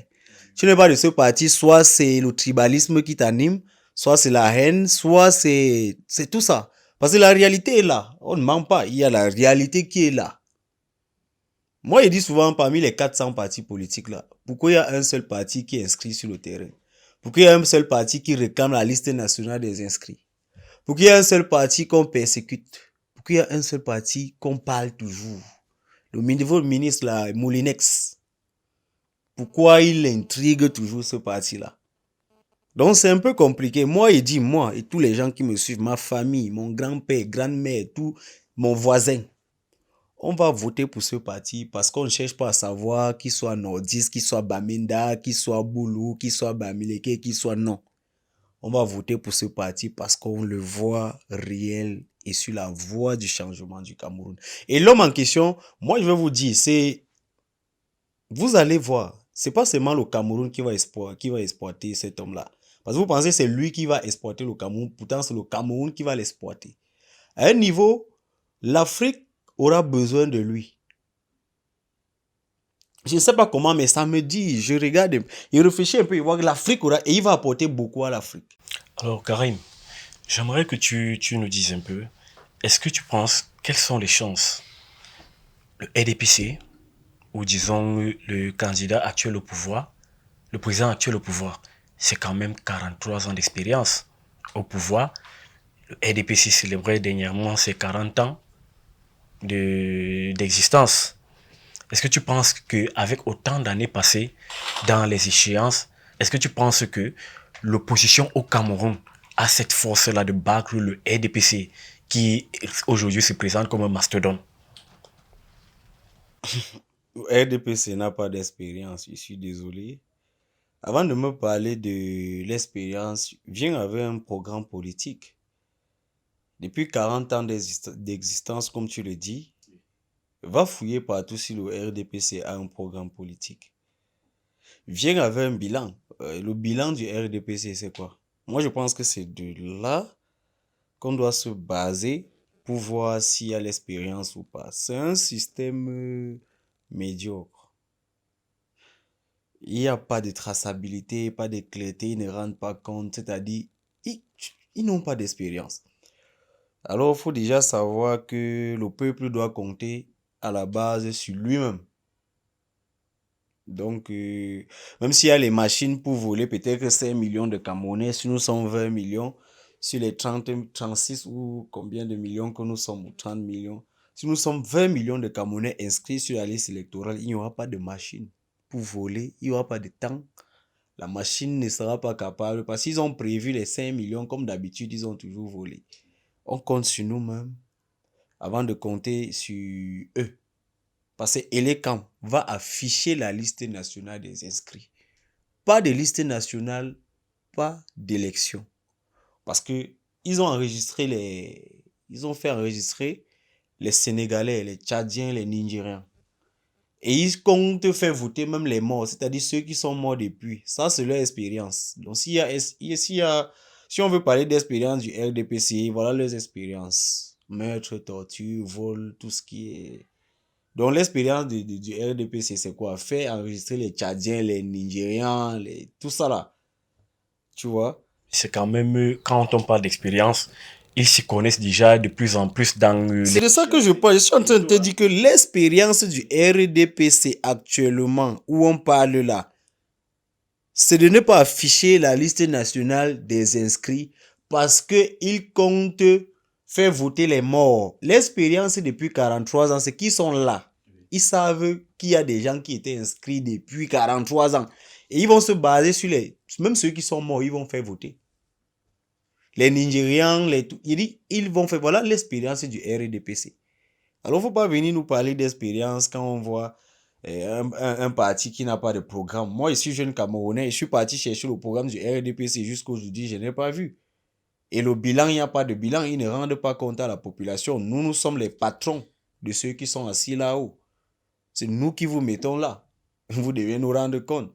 Tu n'es pas de ce parti, soit c'est le tribalisme qui t'anime, soit c'est la haine, soit c'est tout ça. Parce que la réalité est là. On ne ment pas, il y a la réalité qui est là. Moi, je dis souvent, parmi les 400 partis politiques là, pourquoi il y a un seul parti qui est inscrit sur le terrain? Pourquoi il y a un seul parti qui réclame la liste nationale des inscrits? Pourquoi il y a un seul parti qu'on persécute? Pourquoi il y a un seul parti qu'on parle toujours? Le nouveau ministre là, Moulinex, pourquoi il intrigue toujours ce parti-là? Donc c'est un peu compliqué. Moi, il dit, moi et tous les gens qui me suivent, ma famille, mon grand-père, grand-mère, tout, mon voisin, on va voter pour ce parti parce qu'on ne cherche pas à savoir qui soit nordiste, qui soit Baminda, qui soit Boulou, qui soit Bamileke, qui soit non. On va voter pour ce parti parce qu'on le voit réel et sur la voie du changement du Cameroun. Et l'homme en question, moi je vais vous dire, vous allez voir, c'est pas seulement le Cameroun qui va exploiter cet homme-là. Parce que vous pensez que c'est lui qui va exploiter le Cameroun, pourtant c'est le Cameroun qui va l'exploiter. À un niveau, l'Afrique aura besoin de lui. Je ne sais pas comment, mais ça me dit, je regarde, il réfléchit un peu, il voit que l'Afrique aura, et il va apporter beaucoup à l'Afrique. Alors, Karim, j'aimerais que tu nous dises un peu, est-ce que tu penses, quelles sont les chances? Le RDPC, ou disons le candidat actuel au pouvoir, le président actuel au pouvoir, c'est quand même 43 ans d'expérience au pouvoir. Le RDPC célébrait dernièrement ses 40 ans d'existence. Est-ce que tu penses qu'avec autant d'années passées dans les échéances, est-ce que tu penses que l'opposition au Cameroun a cette force-là de battre le RDPC qui aujourd'hui se présente comme un mastodonte? Le RDPC n'a pas d'expérience, je suis désolé. Avant de me parler de l'expérience, viens avec un programme politique. Depuis 40 ans d'existence, comme tu le dis, Va fouiller partout si le RDPC a un programme politique. Viens avec un bilan. Le bilan du RDPC, c'est quoi? Moi, je pense que c'est de là qu'on doit se baser pour voir s'il y a l'expérience ou pas. C'est un système médiocre. Il n'y a pas de traçabilité, pas de clarté, ils ne rendent pas compte, c'est-à-dire, ils n'ont pas d'expérience. Alors, il faut déjà savoir que le peuple doit compter à la base sur lui-même. Donc, même s'il y a les machines pour voler, peut-être 5 millions de Camerounais, si nous sommes 20 millions, sur les 30, 36 ou combien de millions que nous sommes, ou 30 millions, si nous sommes 20 millions de Camerounais inscrits sur la liste électorale, il n'y aura pas de machine pour voler, il n'y aura pas de temps. La machine ne sera pas capable, parce qu'ils ont prévu les 5 millions, comme d'habitude, ils ont toujours volé. On compte sur nous-mêmes avant de compter sur eux. Parce que Elecam va afficher la liste nationale des inscrits. Pas de liste nationale, pas d'élection. Parce que ils ont fait enregistrer les Sénégalais, les Tchadiens, les Nigériens. Et ils comptent faire voter même les morts, c'est-à-dire ceux qui sont morts depuis. Ça, c'est leur expérience. Donc, si on veut parler d'expérience du RDPC, voilà leurs expériences. Meurtre, torture, vol, tout ce qui est... Donc, l'expérience du RDPC, c'est quoi? Faire enregistrer les Tchadiens, les Nigérians, tout ça là. Tu vois? C'est quand même, quand on parle d'expérience, ils s'y connaissent déjà de plus en plus dans C'est de ça que je parle. Je suis en train de te dire que l'expérience du RDPC actuellement, où on parle là, c'est de ne pas afficher la liste nationale des inscrits parce qu'ils comptent faire voter les morts. L'expérience depuis 43 ans, c'est qu'ils sont là. Ils savent qu'il y a des gens qui étaient inscrits depuis 43 ans. Et ils vont se baser sur même ceux qui sont morts, ils vont faire voter. Les Nigérians, ils vont faire, voilà l'expérience du RDPC. Alors, il ne faut pas venir nous parler d'expérience quand on voit un parti qui n'a pas de programme. Moi, ici, jeune Camerounais, je suis parti chercher le programme du RDPC jusqu'aujourd'hui, je n'ai pas vu. Et le bilan, il n'y a pas de bilan, ils ne rendent pas compte à la population. Nous sommes les patrons de ceux qui sont assis là-haut. C'est nous qui vous mettons là. Vous devez nous rendre compte.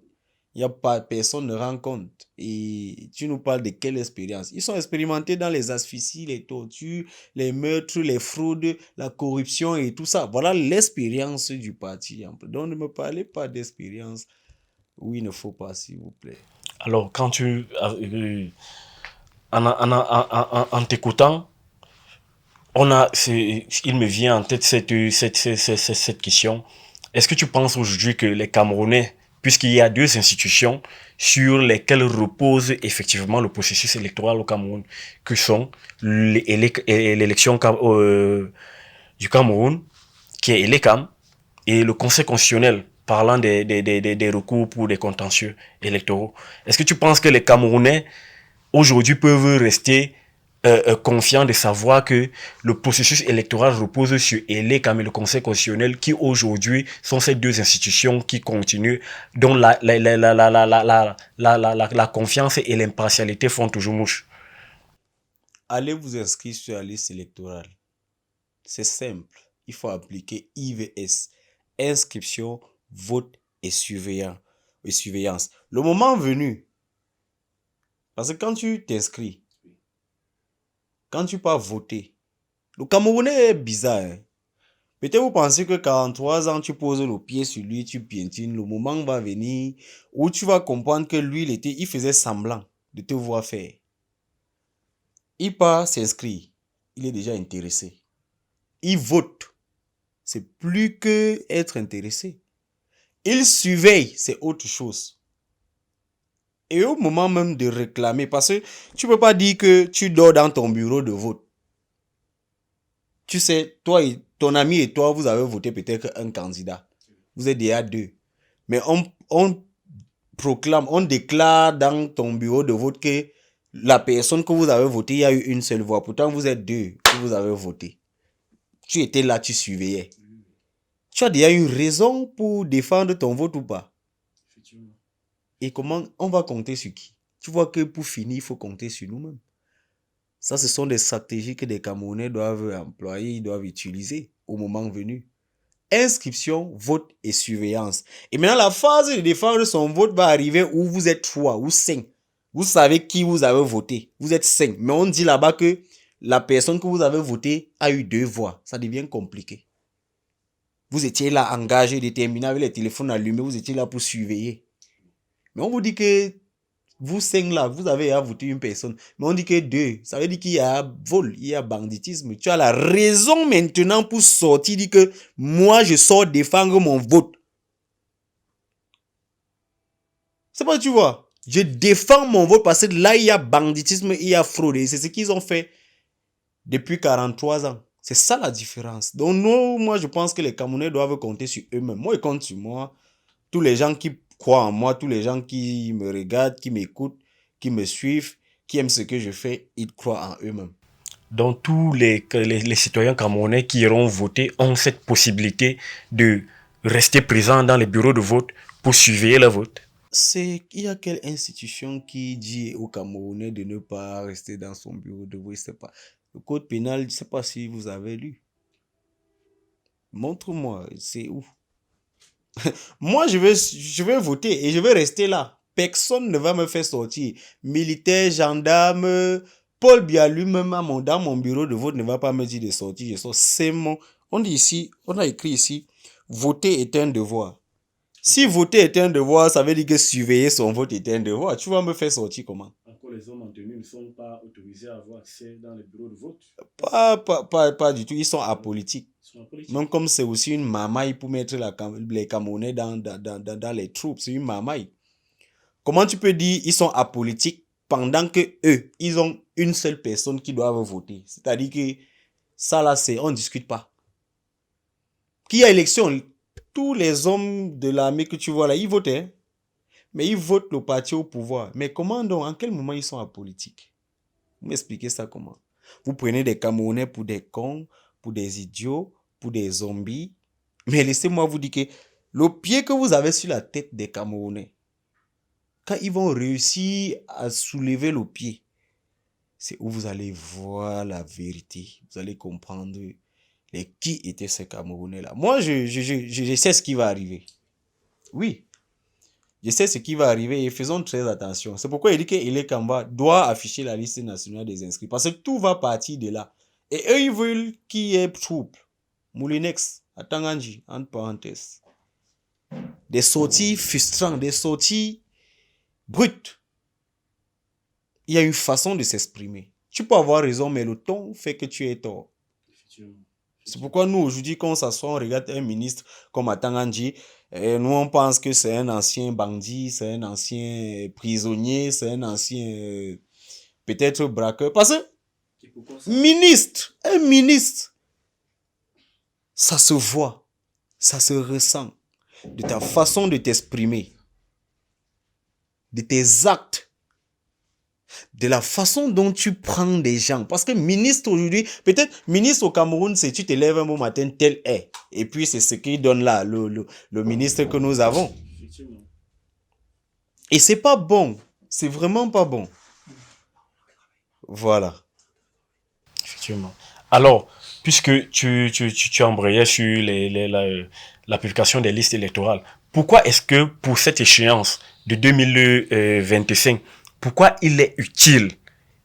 Il n'y a pas, personne ne rend compte. Et tu nous parles de quelle expérience? Ils sont expérimentés dans les asphyxies, les tortures, les meurtres, les fraudes, la corruption et tout ça. Voilà l'expérience du parti. Donc ne me parlez pas d'expérience où il ne faut pas, s'il vous plaît. Alors, quand en t'écoutant, il me vient en tête cette question. Est-ce que tu penses aujourd'hui que les Camerounais, puisqu'il y a deux institutions sur lesquelles repose effectivement le processus électoral au Cameroun, que sont l'élection du Cameroun, qui est Elecam, et le Conseil constitutionnel, parlant des recours pour des contentieux électoraux. Est-ce que tu penses que les Camerounais aujourd'hui peuvent rester confiants de savoir que le processus électoral repose sur Elecam et le Conseil constitutionnel, qui aujourd'hui sont ces deux institutions qui continuent, dont la confiance et l'impartialité font toujours mouche? Allez vous inscrire sur la liste électorale. C'est simple. Il faut appliquer IVS. Inscription, vote et surveillance. Le moment venu, parce que quand tu t'inscris, quand tu pars voter, le Camerounais est bizarre. Hein? Peut-être vous pensez que 43 ans, tu poses le pied sur lui, tu piétines. Le moment va venir où tu vas comprendre que lui, il faisait semblant de te voir faire. Il part s'inscrire. Il est déjà intéressé. Il vote. C'est plus que être intéressé. Il surveille, c'est autre chose. Et au moment même de réclamer, parce que tu ne peux pas dire que tu dors dans ton bureau de vote. Tu sais, toi et ton ami et toi, vous avez voté peut-être un candidat. Vous êtes déjà deux. Mais on proclame, on déclare dans ton bureau de vote que la personne que vous avez voté, il y a eu une seule voix. Pourtant, vous êtes deux que vous avez voté. Tu étais là, tu surveillais. Tu as déjà une raison pour défendre ton vote ou pas? Et comment on va compter sur qui? Tu vois que pour finir, il faut compter sur nous-mêmes. Ça, ce sont des stratégies que les Camerounais doivent employer, ils doivent utiliser au moment venu. Inscription, vote et surveillance. Et maintenant, la phase de défendre son vote va arriver où vous êtes 3 ou 5. Vous savez qui vous avez voté. Vous êtes 5. Mais on dit là-bas que la personne que vous avez voté a eu 2 voix. Ça devient compliqué. Vous étiez là engagé, déterminé avec les téléphones allumés. Vous étiez là pour surveiller. Mais on vous dit que vous 5 là, vous avez à voter une personne. Mais on dit que 2. Ça veut dire qu'il y a vol, il y a banditisme. Tu as la raison maintenant pour sortir. Dire que moi, je sors défendre mon vote. C'est pas, tu vois. Je défends mon vote parce que là, il y a banditisme, il y a fraude. Et c'est ce qu'ils ont fait depuis 43 ans. C'est ça la différence. Donc, nous, moi, je pense que les Camerounais doivent compter sur eux-mêmes. Moi, ils comptent sur moi. Tous les gens qui croient en moi, tous les gens qui me regardent, qui m'écoutent, qui me suivent, qui aiment ce que je fais, ils croient en eux-mêmes. Donc, tous les citoyens camerounais qui iront voter ont cette possibilité de rester présents dans les bureaux de vote pour surveiller le vote. Il y a quelle institution qui dit aux Camerounais de ne pas rester dans son bureau de vote? Je sais pas. Le code pénal, je ne sais pas si vous avez lu. Montre-moi, c'est où? Moi, je vais voter et je vais rester là. Personne ne va me faire sortir. Militaire, gendarme, Paul Biya lui-même dans mon bureau de vote ne va pas me dire de sortir. Je sors. C'est mon... On dit ici, on a écrit ici, voter est un devoir. Si voter est un devoir, ça veut dire que surveiller son vote est un devoir. Tu vas me faire sortir comment? Encore les hommes en tenue ne sont pas autorisés à avoir accès dans les bureaux de vote. Pas du tout. Ils sont apolitiques. Même comme c'est aussi une mamaille pour mettre les Camerounais dans les troupes. C'est une mamaille. Comment tu peux dire ils sont apolitiques pendant que eux, ils ont une seule personne qui doit voter? C'est-à-dire que ça là, on ne discute pas. Qu'il y a élection, tous les hommes de l'armée que tu vois là, ils votent. Hein? Mais ils votent le parti au pouvoir. Mais comment donc? En quel moment ils sont apolitiques? Vous m'expliquez ça comment? Vous prenez des Camerounais pour des cons, pour des idiots, pour des zombies. Mais laissez-moi vous dire que le pied que vous avez sur la tête des Camerounais, quand ils vont réussir à soulever le pied, c'est où vous allez voir la vérité. Vous allez comprendre qui étaient ces Camerounais-là. Moi, je sais ce qui va arriver. Oui. Je sais ce qui va arriver et faisons très attention. C'est pourquoi il dit que Ele Kamba doit afficher la liste nationale des inscrits. Parce que tout va partir de là. Et eux, ils veulent qu'il y ait trouble. Moulinex, à Tanganji, entre parenthèses. Des sorties frustrantes, des sorties brutes. Il y a une façon de s'exprimer. Tu peux avoir raison, mais le ton fait que tu es tort. C'est pourquoi nous, aujourd'hui, quand on s'assoit, on regarde un ministre comme Atanganji, nous, on pense que c'est un ancien bandit, c'est un ancien prisonnier, c'est un ancien, peut-être braqueur. Parce que, un ministre, ça se voit, ça se ressent de ta façon de t'exprimer, de tes actes, de la façon dont tu prends des gens. Parce que ministre aujourd'hui, peut-être ministre au Cameroun, c'est tu te lèves un bon matin, tel est. Et puis c'est ce qu'il donne là, le ministre que nous avons. Et c'est pas bon. C'est vraiment pas bon. Voilà. Effectivement. Alors, puisque tu embrayais sur la publication des listes électorales, pourquoi est-ce que pour cette échéance de 2025, pourquoi il est utile,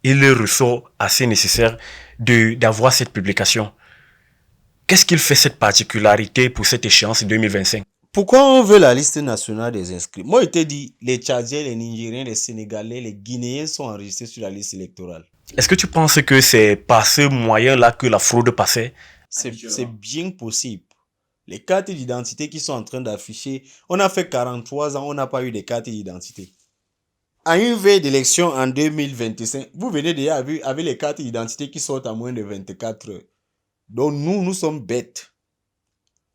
il ressort assez nécessaire d'avoir cette publication? Qu'est-ce qu'il fait cette particularité pour cette échéance 2025? Pourquoi on veut la liste nationale des inscrits? Moi, je t'ai dit, les Tchadiens, les Nigériens, les Sénégalais, les Guinéens sont enregistrés sur la liste électorale. Est-ce que tu penses que c'est par ce moyen-là que la fraude passait? C'est bien possible. Les cartes d'identité qui sont en train d'afficher, on a fait 43 ans, on n'a pas eu de cartes d'identité. À une veille d'élection en 2025, vous venez déjà avec les cartes d'identité qui sortent à moins de 24 heures. Donc nous sommes bêtes.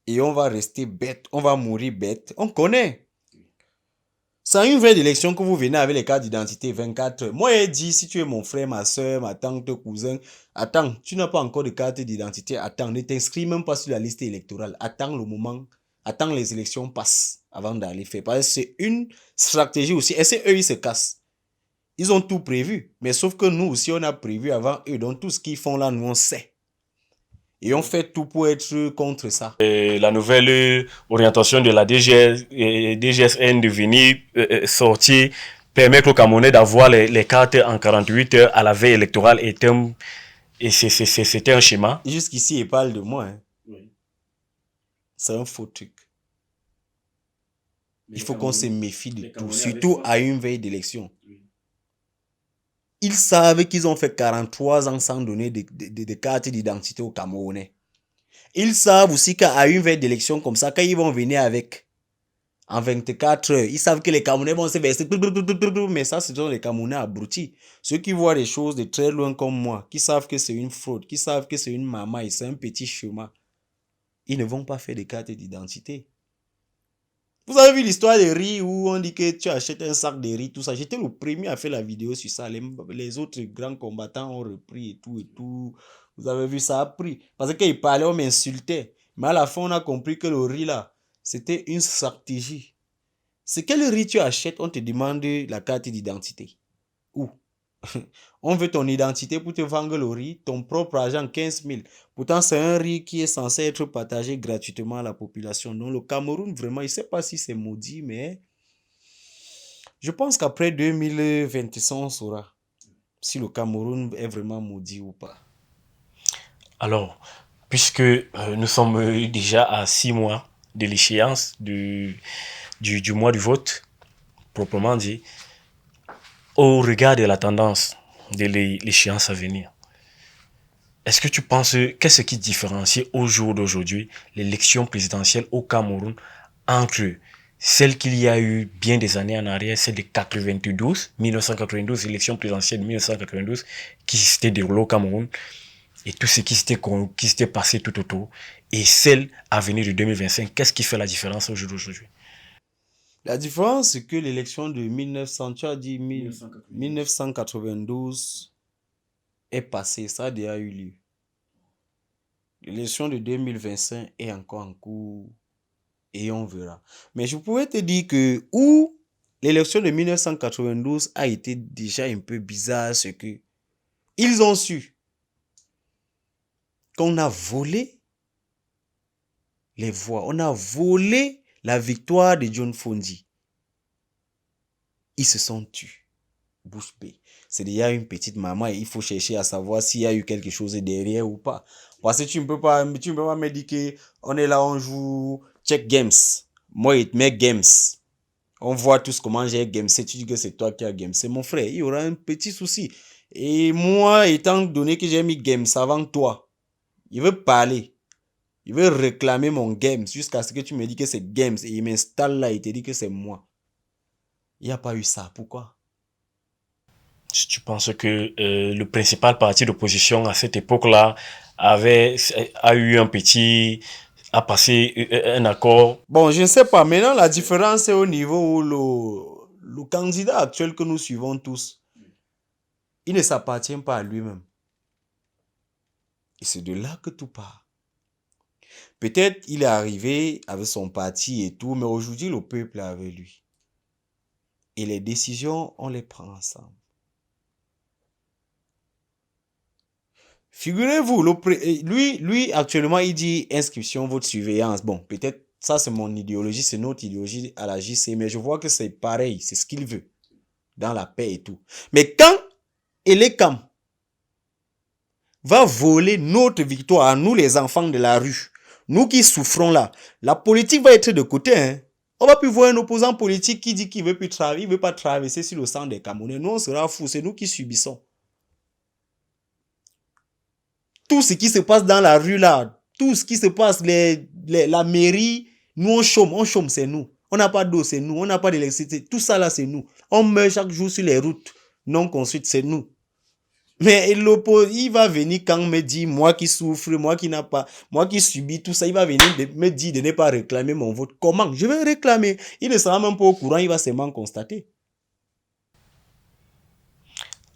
Et on va rester bêtes, on va mourir bêtes. On connaît. C'est à une veille d'élection que vous venez avec les cartes d'identité 24 heures. Moi, j'ai dit, si tu es mon frère, ma soeur, ma tante, cousin, attends, tu n'as pas encore de carte d'identité, attends, ne t'inscris même pas sur la liste électorale. Attends le moment, attends les élections passent avant d'aller faire. Parce que c'est une stratégie aussi. Et c'est eux, ils se cassent. Ils ont tout prévu. Mais sauf que nous aussi, on a prévu avant eux. Donc tout ce qu'ils font là, nous, on sait. Et on fait tout pour être contre ça. La nouvelle orientation de la DGSN de venir sortir, permettre aux Camerounais d'avoir les cartes en 48 heures à la veille électorale c'était un schéma. Jusqu'ici, il parle de moi. Hein. Oui. C'est un faux truc. Mais il faut qu'on se méfie de tout, Camerounais surtout à une veille d'élection. Oui. Ils savent qu'ils ont fait 43 ans sans donner de cartes d'identité aux Camerounais. Ils savent aussi qu'à une veille d'élection comme ça, quand ils vont venir avec, en 24 heures, ils savent que les Camerounais vont se verser. Mais ça, ce sont les Camerounais abrutis. Ceux qui voient des choses de très loin comme moi, qui savent que c'est une fraude, qui savent que c'est une mamaille, c'est un petit chemin, ils ne vont pas faire de carte d'identité. Vous avez vu l'histoire des riz où on dit que tu achètes un sac de riz, tout ça. J'étais le premier à faire la vidéo sur ça. Les autres grands combattants ont repris et tout et tout. Vous avez vu, ça a pris. Parce qu'ils parlaient, on m'insultait. Mais à la fin, on a compris que le riz là, c'était une stratégie. C'est quel riz tu achètes, on te demande la carte d'identité. Où? On veut ton identité pour te vendre le riz, ton propre argent, 15 000. Pourtant, c'est un riz qui est censé être partagé gratuitement à la population. Donc, le Cameroun, vraiment, il ne sait pas si c'est maudit, mais je pense qu'après 2025, on saura si le Cameroun est vraiment maudit ou pas. Alors, puisque nous sommes déjà à 6 mois de l'échéance du mois du vote, proprement dit, au regard de la tendance de l'échéance à venir, est-ce que tu penses, qu'est-ce qui différencie au jour d'aujourd'hui l'élection présidentielle au Cameroun entre celle qu'il y a eu bien des années en arrière, celle de 1992, élection présidentielle de 1992, qui s'était déroulée au Cameroun, et tout ce qui s'était passé tout autour, et celle à venir de 2025, qu'est-ce qui fait la différence au jour d'aujourd'hui? La différence, c'est que l'élection de 1992 est passée, ça a déjà eu lieu. L'élection de 2025 est encore en cours et on verra. Mais je pourrais te dire que où l'élection de 1992 a été déjà un peu bizarre, c'est que ils ont su qu'on a volé les voix, on a volé la victoire de John Fondi. Ils se sont tus. Bouche bée. C'est déjà une petite maman et il faut chercher à savoir s'il y a eu quelque chose derrière ou pas. Parce que tu ne peux pas me dire qu'on est là, on joue check games. Moi, il te met games. On voit tous comment j'ai gamesé. Tu dis que c'est toi qui as gamesé. Mon frère, il y aura un petit souci. Et moi, étant donné que j'ai mis games avant toi, il veut parler. Il veut réclamer mon games jusqu'à ce que tu me dis que c'est games. Et il m'installe là, il te dit que c'est moi. Il n'y a pas eu ça. Pourquoi? Tu penses que le principal parti d'opposition à cette époque-là a passé un accord? Bon, je ne sais pas. Maintenant, la différence est au niveau où le candidat actuel que nous suivons tous, il ne s'appartient pas à lui-même. Et c'est de là que tout part. Peut-être il est arrivé avec son parti et tout, mais aujourd'hui, le peuple est avec lui. Et les décisions, on les prend ensemble. Figurez-vous, lui, actuellement, il dit inscription, vote, surveillance. Bon, peut-être ça, c'est mon idéologie, c'est notre idéologie à la JC, mais je vois que c'est pareil, c'est ce qu'il veut, dans la paix et tout. Mais quand Elekam va voler notre victoire à nous, les enfants de la rue, nous qui souffrons là, la politique va être de côté. Hein. On va plus voir un opposant politique qui dit qu'il ne veut plus travailler, il ne veut pas traverser sur le sang des Camerounais. Nous, on sera fous, c'est nous qui subissons. Tout ce qui se passe dans la rue là, tout ce qui se passe, la mairie, nous on chôme, c'est nous. On n'a pas d'eau, c'est nous. On n'a pas d'électricité, tout ça là, c'est nous. On meurt chaque jour sur les routes non construites, c'est nous. Mais il va venir quand me dit, moi qui souffre, moi qui subis tout ça, il va venir me dire de ne pas réclamer mon vote. Comment? Je vais réclamer. Il ne sera même pas au courant, il va seulement constater.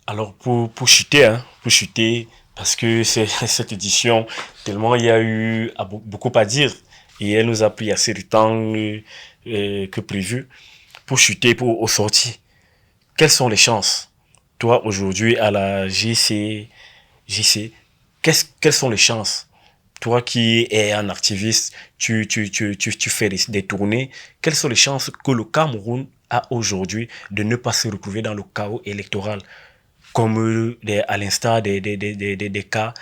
Alors pour chuter, parce que c'est cette édition, tellement il y a eu beaucoup à dire et elle nous a pris assez de temps que prévu pour chuter aux sorties. Quelles sont les chances, toi aujourd'hui à la JC, quelles sont les chances Toi qui es un activiste, tu fais des tournées. Quelles sont les chances que le Cameroun a aujourd'hui de ne pas se retrouver dans le chaos électoral, comme à l'instar des cas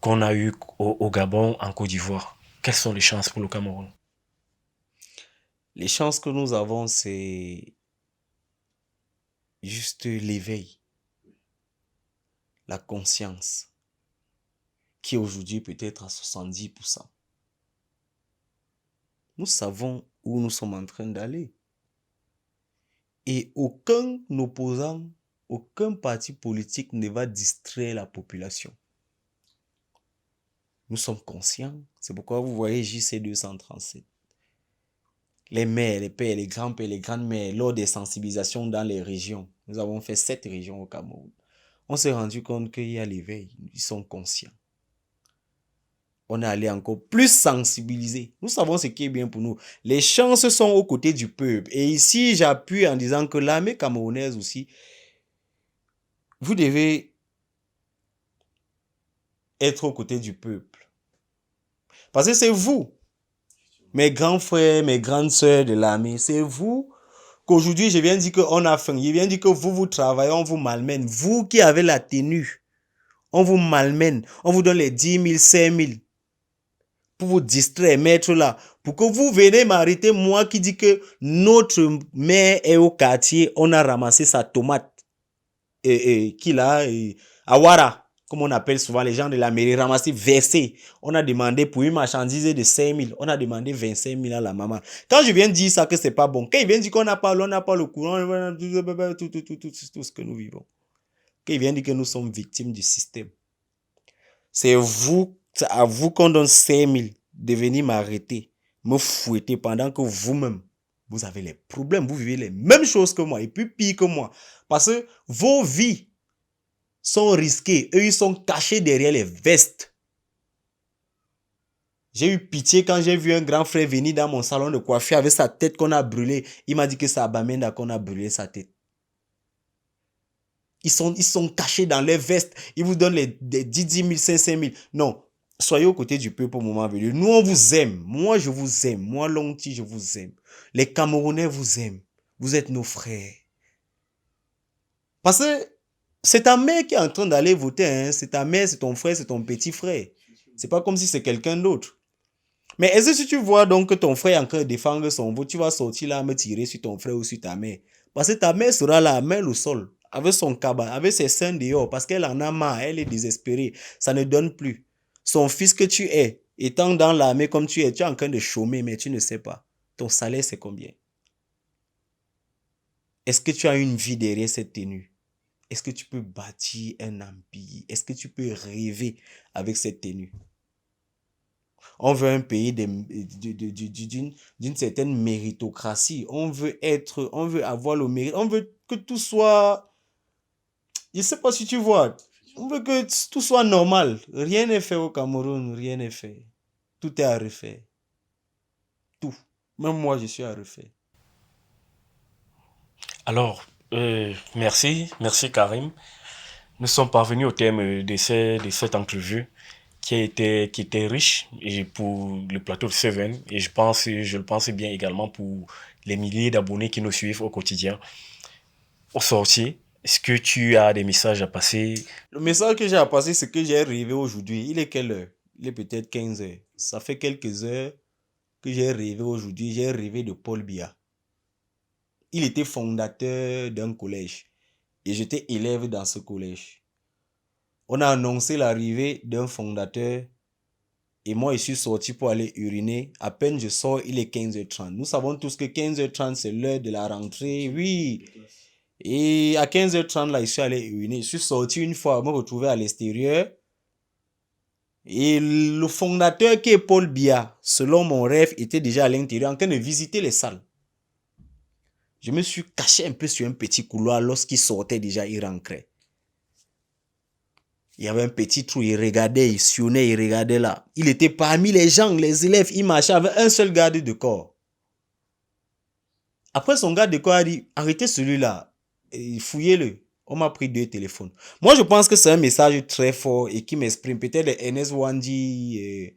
qu'on a eu au Gabon, en Côte d'Ivoire? Quelles sont les chances pour le Cameroun? Les chances que nous avons, c'est juste l'éveil, la conscience, qui aujourd'hui peut être à 70%. Nous savons où nous sommes en train d'aller. Et aucun opposant, aucun parti politique ne va distraire la population. Nous sommes conscients. C'est pourquoi vous voyez JC 237. Les mères, les pères, les grands-pères, les grandes-mères, lors des sensibilisations dans les régions. Nous avons fait 7 régions au Cameroun. On s'est rendu compte qu'il y a l'éveil. Ils sont conscients. On est allé encore plus sensibiliser. Nous savons ce qui est bien pour nous. Les chances sont aux côtés du peuple. Et ici, j'appuie en disant que l'armée camerounaise aussi, vous devez être aux côtés du peuple. Parce que c'est vous, mes grands frères, mes grandes sœurs de l'armée, c'est vous qu'aujourd'hui, je viens dire qu'on a faim. Je viens dire que vous travaillez, on vous malmène. Vous qui avez la tenue, on vous malmène. On vous donne les 10 000, 5 000 pour vous distraire, mettre là. Pour que vous venez m'arrêter, moi qui dis que notre mère est au quartier, on a ramassé sa tomate. Qu'il a, Awara, comme on appelle souvent les gens de la mairie, ramassé, versé. On a demandé pour une marchandise de 5 000, on a demandé 25 000 à la maman. Quand je viens dire ça, que c'est pas bon, quand il vient dire qu'on n'a pas l'eau, on n'a pas le courant, tout ce que nous vivons. Quand il vient dire que nous sommes victimes du système. C'est à vous qu'on donne 5 000 de venir m'arrêter, me fouetter pendant que vous-même, vous avez les problèmes, vous vivez les mêmes choses que moi, et puis pire que moi. Parce que vos vies sont risquées. Eux, ils sont cachés derrière les vestes. J'ai eu pitié quand j'ai vu un grand frère venir dans mon salon de coiffure avec sa tête qu'on a brûlée. Il m'a dit que c'est à Bamenda qu'on a brûlé sa tête. Ils sont cachés dans les vestes. Ils vous donnent les 10 000, 5 000. Non, soyez aux côtés du peuple au moment venu. Nous, on vous aime. Moi, je vous aime. Moi, Longti, je vous aime. Les Camerounais vous aiment. Vous êtes nos frères. Parce que c'est ta mère qui est en train d'aller voter. Hein? C'est ta mère, c'est ton frère, c'est ton petit frère. C'est pas comme si c'est quelqu'un d'autre. Mais est-ce que si tu vois donc que ton frère est en train de défendre son vote, tu vas sortir là me tirer sur ton frère ou sur ta mère? Parce que ta mère sera là, main au sol, avec son cabas, avec ses seins dehors, parce qu'elle en a marre, elle est désespérée. Ça ne donne plus. Son fils que tu es, étant dans l'armée comme tu es en train de chômer, mais tu ne sais pas. Ton salaire, c'est combien? Est-ce que tu as une vie derrière cette tenue? Est-ce que tu peux bâtir un empire? Est-ce que tu peux rêver avec cette tenue? On veut un pays d'une certaine méritocratie. On veut avoir le mérite. On veut que tout soit, je ne sais pas si tu vois, on veut que tout soit normal. Rien n'est fait au Cameroun, rien n'est fait. Tout est à refaire. Tout. Même moi, je suis à refaire. Alors, merci Karim. Nous sommes parvenus au thème de cette entrevue qui était riche et pour le plateau de Seven et je le pense bien également pour les milliers d'abonnés qui nous suivent au quotidien. Au sortir, est-ce que tu as des messages à passer? Le message que j'ai à passer, c'est que j'ai rêvé aujourd'hui. Il est quelle heure? Il est peut-être 15 heures. Ça fait quelques heures que j'ai rêvé aujourd'hui. J'ai rêvé de Paul Biya. Il était fondateur d'un collège et j'étais élève dans ce collège. On a annoncé l'arrivée d'un fondateur et moi je suis sorti pour aller uriner. À peine je sors, il est 15h30. Nous savons tous que 15h30 c'est l'heure de la rentrée, oui. Et à 15h30 là, je suis allé uriner. Je suis sorti une fois, me retrouver à l'extérieur. Et le fondateur qui est Paul Biya, selon mon rêve, était déjà à l'intérieur en train de visiter les salles. Je me suis caché un peu sur un petit couloir. Lorsqu'il sortait déjà, il rentrait. Il y avait un petit trou, il regardait, il sionnait, il regardait là. Il était parmi les gens, les élèves, il marchait avec un seul garde de corps. Après, son garde de corps a dit, arrêtez celui-là, fouillez-le. On m'a pris 2 téléphones. Moi, je pense que c'est un message très fort et qui m'exprime peut-être les NS Wandi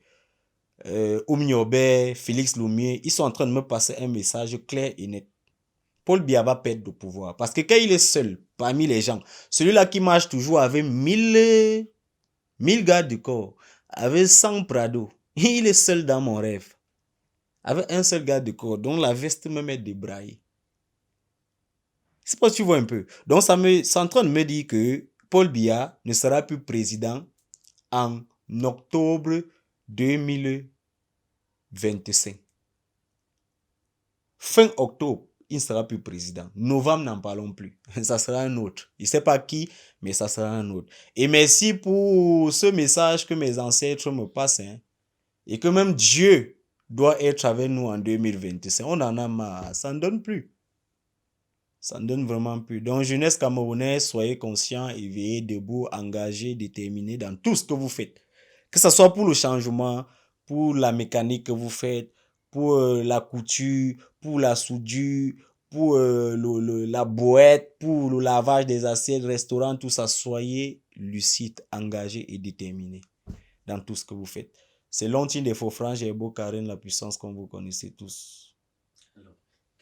Oumniobé, Félix Loumier, ils sont en train de me passer un message clair et net. Paul Biya va perdre le pouvoir. Parce que quand il est seul, parmi les gens, celui-là qui marche toujours avec 1000 gardes du corps, avec 100 Prado, il est seul dans mon rêve. Avec un seul garde du corps, dont la veste me met débraillée. C'est pas si tu vois un peu. Donc, c'est en train de me dire que Paul Biya ne sera plus président en octobre 2025. Fin octobre, il ne sera plus président. Novembre, n'en parlons plus. Ça sera un autre. Il ne sait pas qui, mais ça sera un autre. Et merci pour ce message que mes ancêtres me passent. Et que même Dieu doit être avec nous en 2025. On en a marre. Ça ne donne plus. Ça ne donne vraiment plus. Donc, jeunesse camerounaise, soyez conscients, éveillés, debout, engagés, déterminés dans tout ce que vous faites. Que ce soit pour le changement, pour la mécanique que vous faites, pour la couture, pour la soudure, pour la boîte, pour le lavage des assiettes, restaurant, tout ça. Soyez lucides, engagés et déterminés dans tout ce que vous faites. C'est Lontine des Faux-Francs, et Beau Karen, la puissance comme vous connaissez tous.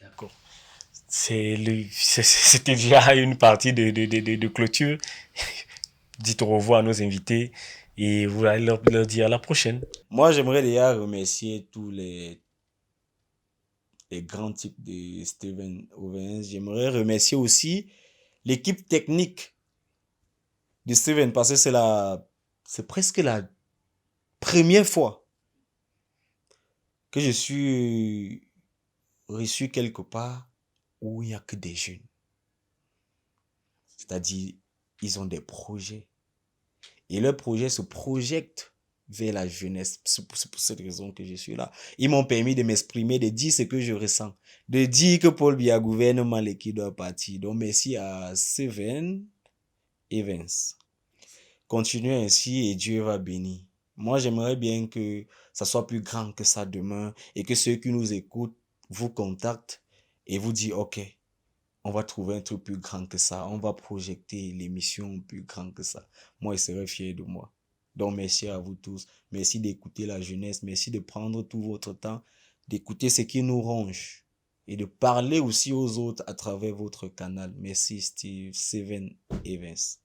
D'accord. C'était déjà une partie de clôture. Dites au revoir à nos invités et vous allez leur dire à la prochaine. Moi, j'aimerais déjà remercier tous les grands types de Steven Owens. J'aimerais remercier aussi l'équipe technique de Steven parce que c'est presque la première fois que je suis reçu quelque part où il n'y a que des jeunes. C'est-à-dire, ils ont des projets. Et leurs projets se projettent vers la jeunesse. C'est pour cette raison que je suis là. Ils m'ont permis de m'exprimer, de dire ce que je ressens. De dire que Paul Biya gouvernement qui doit partir. Donc merci à Steven Evans. Continuez ainsi et Dieu va bénir. Moi, j'aimerais bien que ça soit plus grand que ça demain et que ceux qui nous écoutent vous contactent et vous disent, OK, on va trouver un truc plus grand que ça. On va projeter l'émission plus grand que ça. Moi, je serais fier de moi. Donc, merci à vous tous. Merci d'écouter la jeunesse. Merci de prendre tout votre temps, d'écouter ce qui nous ronge et de parler aussi aux autres à travers votre canal. Merci, Steven Evans.